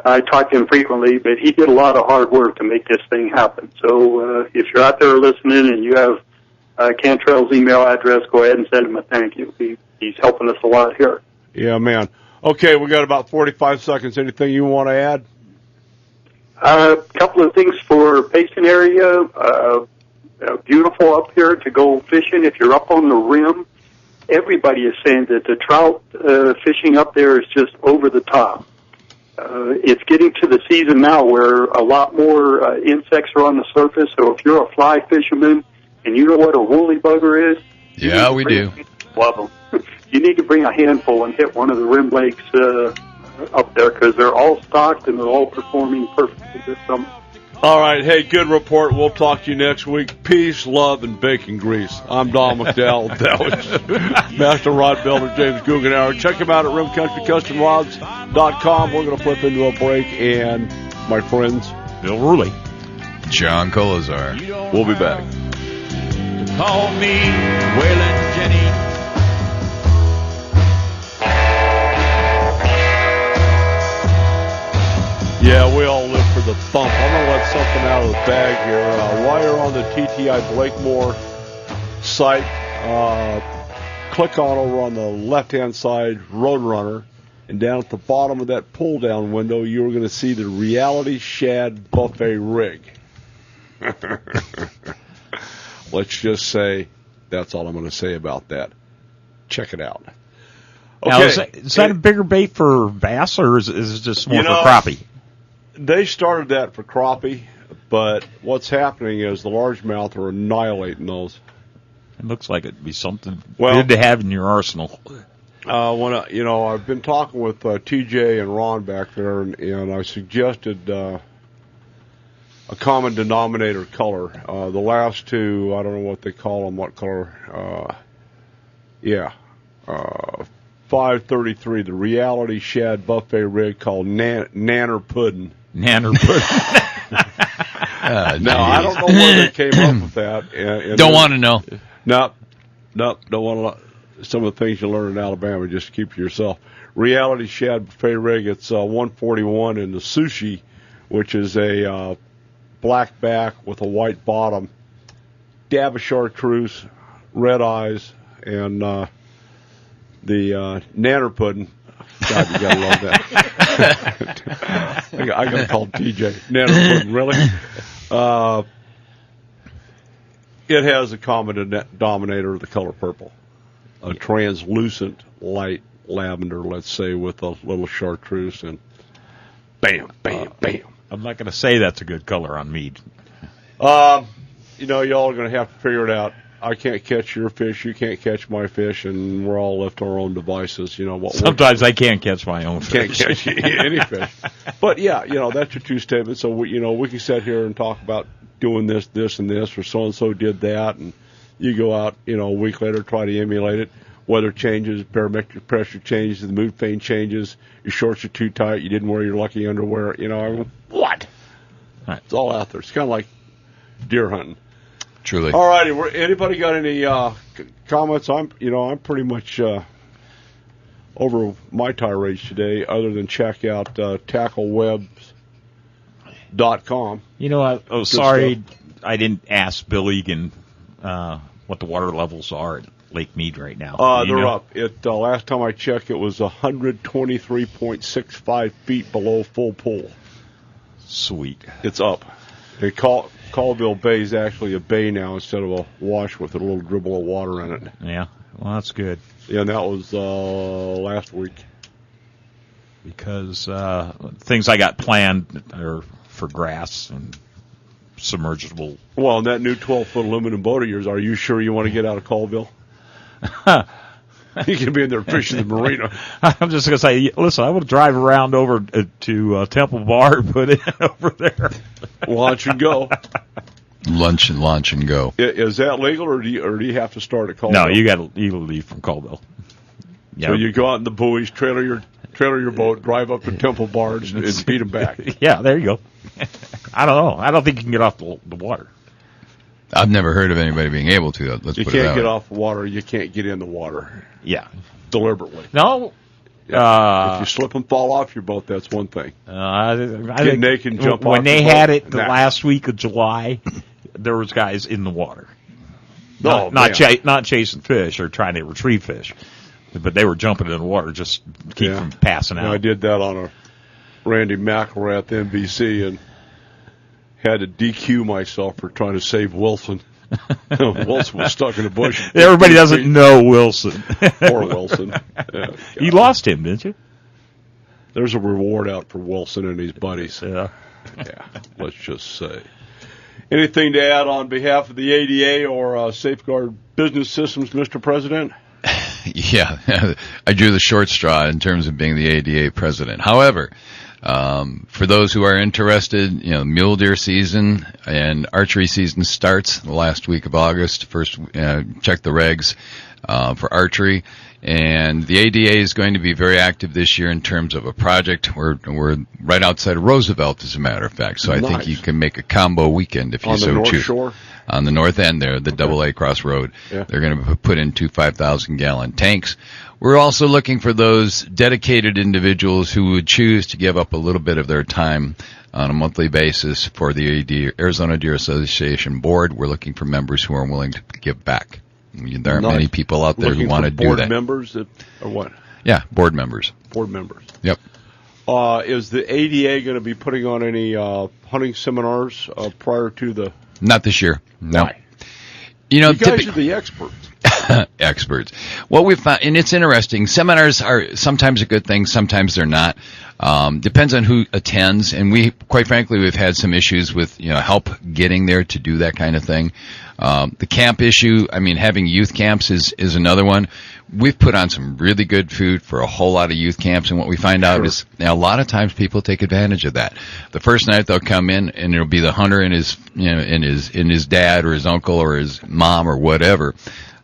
I talk to him frequently, but he did a lot of hard work to make this thing happen. So if you're out there listening and you have Cantrell's email address, go ahead and send him a thank you. He's helping us a lot here. Yeah, man. Okay, we got about 45 seconds. Anything you want to add? A couple of things for Payson area. Beautiful up here to go fishing. If you're up on the rim, everybody is saying that the trout fishing up there is just over the top. It's getting to the season now where a lot more insects are on the surface. So if you're a fly fisherman and you know what a woolly bugger is, yeah, we do. Love them. You need to bring a handful and hit one of the rim lakes up there because they're all stocked and they're all performing perfectly this summer. All right. Hey, good report. We'll talk to you next week. Peace, love, and bacon grease. I'm Don McDowell. That was Master Rod Builder James Guggenauer. Check him out at RimCountryCustomRods.com. We're going to flip into a break, and my friends, Bill Ruley, John Colazar. We'll be back. Call me Waylon Jenny. Yeah, we all live for the thump. I'm going to let something out of the bag here. While you're on the TTI Blakemore site, click on over on the left-hand side, Roadrunner, and down at the bottom of that pull-down window, you're going to see the Reality Shad Buffet Rig. Let's just say that's all I'm going to say about that. Check it out. Okay. Now, is that a bigger bait for bass, or is it just more for crappie? They started that for crappie, but what's happening is the largemouth are annihilating those. It looks like it'd be something good to have in your arsenal. I've been talking with TJ and Ron back there, and I suggested a common denominator color. The last two, I don't know what they call them, what color. 533, the Reality Shad Buffet Rig called Nanner Puddin'. Nanner Puddin'. Now, I don't know where they came up with that. And don't want to know. Nope, don't want to. Some of the things you learn in Alabama, just keep to yourself. Reality Shad Buffet Rig, it's 141 in the Sushi, which is a black back with a white bottom, dab of chartreuse, red eyes, and the Nanner Puddin'. God, you gotta love that. I gotta call TJ. Nanner Puddin', really? It has a common denominator of the color purple. A translucent light lavender, let's say, with a little chartreuse, and bam, bam, bam. I'm not going to say that's a good color on mead. Y'all are going to have to figure it out. I can't catch your fish, you can't catch my fish, and we're all left to our own devices. Sometimes I can't catch my own fish. Can't catch any fish. But, yeah, that's your two statements. So, we can sit here and talk about doing this, and this, or so-and-so did that, and you go out, a week later, try to emulate it. Weather changes, barometric pressure changes, the mood phane changes, your shorts are too tight, you didn't wear your lucky underwear, what? Right. It's all out there. It's kind of like deer hunting. Truly. All righty. Anybody got any comments? I'm pretty much over my tirade today, other than check out tacklewebs.com. Sorry I didn't ask Bill Egan what the water levels are at Lake Mead right now. They're up. Last time I checked, it was 123.65 feet below full pool. Sweet. It's up. Colville Bay is actually a bay now instead of a wash with a little dribble of water in it. Yeah, well, that's good. Yeah, and that was last week. Because things I got planned are for grass and submergible. Well, and that new 12-foot aluminum boat of yours, are you sure you want to get out of Colville? You can be in there fishing the marina. I'm just going to say, listen, I will drive around over to Temple Bar and put it over there. Launch and go. Launch and go. Is that legal, or do you have to start at Colville? No, you got to leave from Colville. Yep. So you go out in the buoys, trailer your boat, drive up to Temple Bar, and beat them back. Yeah, there you go. I don't know. I don't think you can get off the water. I've never heard of anybody being able to. You can't get off the water. You can't get in the water. Yeah. Deliberately. No. If you slip and fall off your boat, that's one thing. I get naked and jump off when they had it the last week of July, there was guys in the water. Not chasing fish or trying to retrieve fish. But they were jumping in the water just to keep from passing out. I did that on a Randy McElrath NBC and had to DQ myself for trying to save Wilson. Wilson was stuck in a bush. Everybody doesn't know Wilson. Poor Wilson. Yeah, you lost him, didn't you? There's a reward out for Wilson and his buddies. Yeah, let's just say. Anything to add on behalf of the ADA or Safeguard Business Systems, Mr. President? Yeah, I drew the short straw in terms of being the ADA president. However, for those who are interested, mule deer season and archery season starts the last week of August. First, check the regs for archery. And the ADA is going to be very active this year in terms of a project. We're right outside of Roosevelt, as a matter of fact. So I think you can make a combo weekend if you so choose. On the North Shore? On the north end there, the AA Cross Road. Yeah. They're going to put in 2 5,000-gallon tanks. We're also looking for those dedicated individuals who would choose to give up a little bit of their time on a monthly basis for the Arizona Deer Association board. We're looking for members who are willing to give back. There aren't many people out there who want to do that. Board members or what? Yeah, board members. Board members. Yep. Is the ADA going to be putting on any hunting seminars prior to the... Not this year. No. Why? You guys are the experts. Experts. What we found, and it's interesting, seminars are sometimes a good thing, sometimes they're not. Depends on who attends, and quite frankly, we've had some issues with, help getting there to do that kind of thing. The camp issue, having youth camps is another one. We've put on some really good food for a whole lot of youth camps, and what we find out is a lot of times people take advantage of that. The first night they'll come in, and it'll be the hunter and his dad or his uncle or his mom or whatever.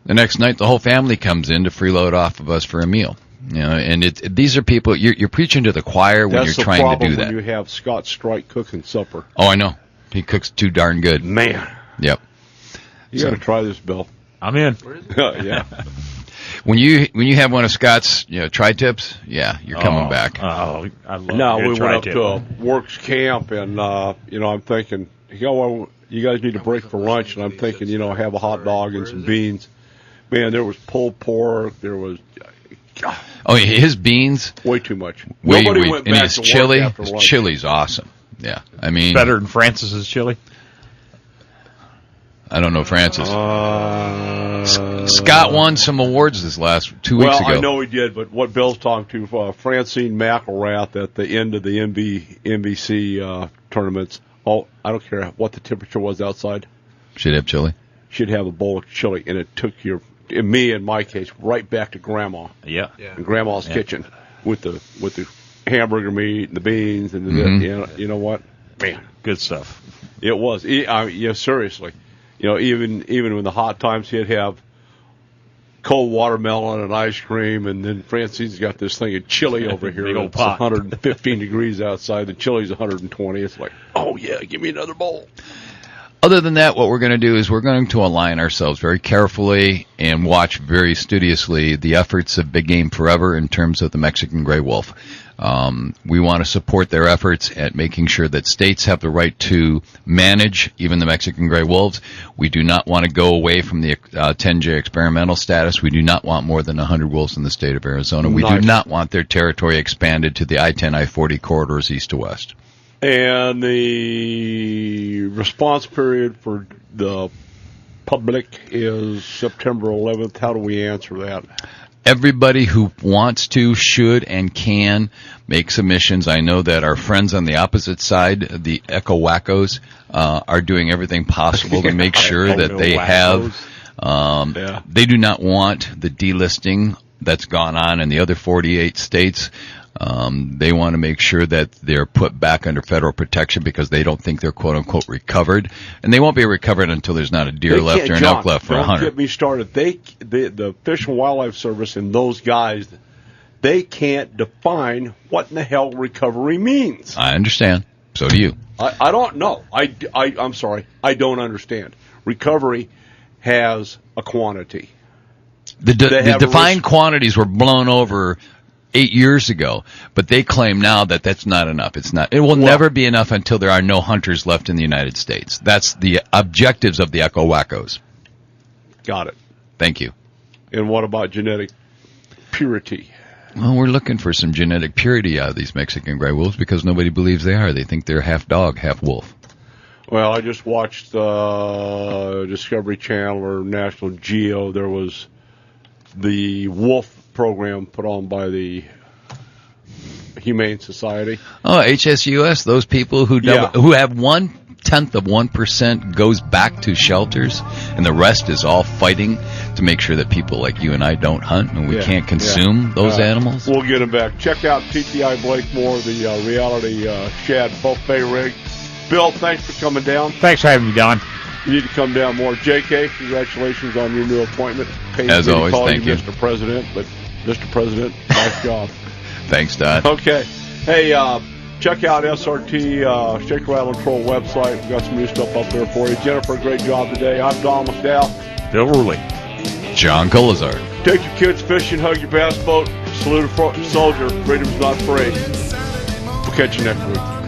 The next night, the whole family comes in to freeload off of us for a meal. And these are people, you're preaching to the choir when you're trying to do that. That's the problem when you have Scott Strike cooking supper. Oh, I know. He cooks too darn good. Man. Yep. You got to try this, Bill. I'm in. Yeah. When you have one of Scott's tri-tips, you're coming back. Oh, I love No, we went up to a works camp, and I'm thinking, you guys need to break for lunch, and I'm thinking, have a hot dog and some beans. Man, there was pulled pork. There was. Oh, his beans. Way too much. Nobody went and back his to chili. Work after His lunch. chili's awesome. Yeah, better than Francis's chili. I don't know Francis. Scott won some awards this last 2 weeks ago. Well, I know he did, but what Bill's talking to, Francine McElrath at the end of the NBC tournaments. Oh, I don't care what the temperature was outside. She'd have chili. She'd have a bowl of chili, and it took me in my case, right back to Grandma. Yeah. In Grandma's kitchen with the hamburger meat and the beans and the, you know what, man, good stuff. It was. Seriously. Even when the hot times, he'd have cold watermelon and ice cream, and then Francine's got this thing of chili over here. It's 115 degrees outside. The chili's 120. It's like, oh, yeah, give me another bowl. Other than that, what we're going to do is we're going to align ourselves very carefully and watch very studiously the efforts of Big Game Forever in terms of the Mexican gray wolf. We want to support their efforts at making sure that states have the right to manage even the Mexican gray wolves. We do not want to go away from the 10J experimental status. We do not want more than 100 wolves in the state of Arizona. We do not want their territory expanded to the I-10, I-40 corridors east to west. And the response period for the public is September 11th. How do we answer that? Everybody who wants to, should, and can make submissions. I know that our friends on the opposite side, the Echo Wackos, are doing everything possible to make sure that they have. They do not want the delisting that's gone on in the other 48 states. They want to make sure that they're put back under federal protection because they don't think they're quote-unquote recovered. And they won't be recovered until there's not a deer left or an elk left for a hunter. Don't get me started. The Fish and Wildlife Service and those guys, they can't define what in the hell recovery means. I understand. So do you. I don't know. I'm sorry. I don't understand. Recovery has a quantity. The defined quantities were blown over 8 years ago, but they claim now that that's not enough. It's not. It will never be enough until there are no hunters left in the United States. That's the objectives of the Echo Wackos. Got it. Thank you. And what about genetic purity? Well, we're looking for some genetic purity out of these Mexican gray wolves because nobody believes they are. They think they're half dog, half wolf. Well, I just watched Discovery Channel or National Geo. There was the wolf program put on by the Humane Society. Oh, HSUS, those people who have one 0.1% goes back to shelters, and the rest is all fighting to make sure that people like you and I don't hunt and we can't consume those animals. We'll get them back. Check out TTI Blakemore, the reality shad buffet rig. Bill, thanks for coming down. Thanks for having me, Don. You need to come down more. JK, congratulations on your new appointment. As always, thank you. Mr. President, but Mr. President, nice job. Thanks, Don. Okay. Hey, check out SRT, Shake, Rattle, and Troll website. We've got some new stuff up there for you. Jennifer, great job today. I'm Don McDowell. Bill Ruley. John Collier. Take your kids fishing, hug your bass boat, salute a soldier. Freedom's not free. We'll catch you next week.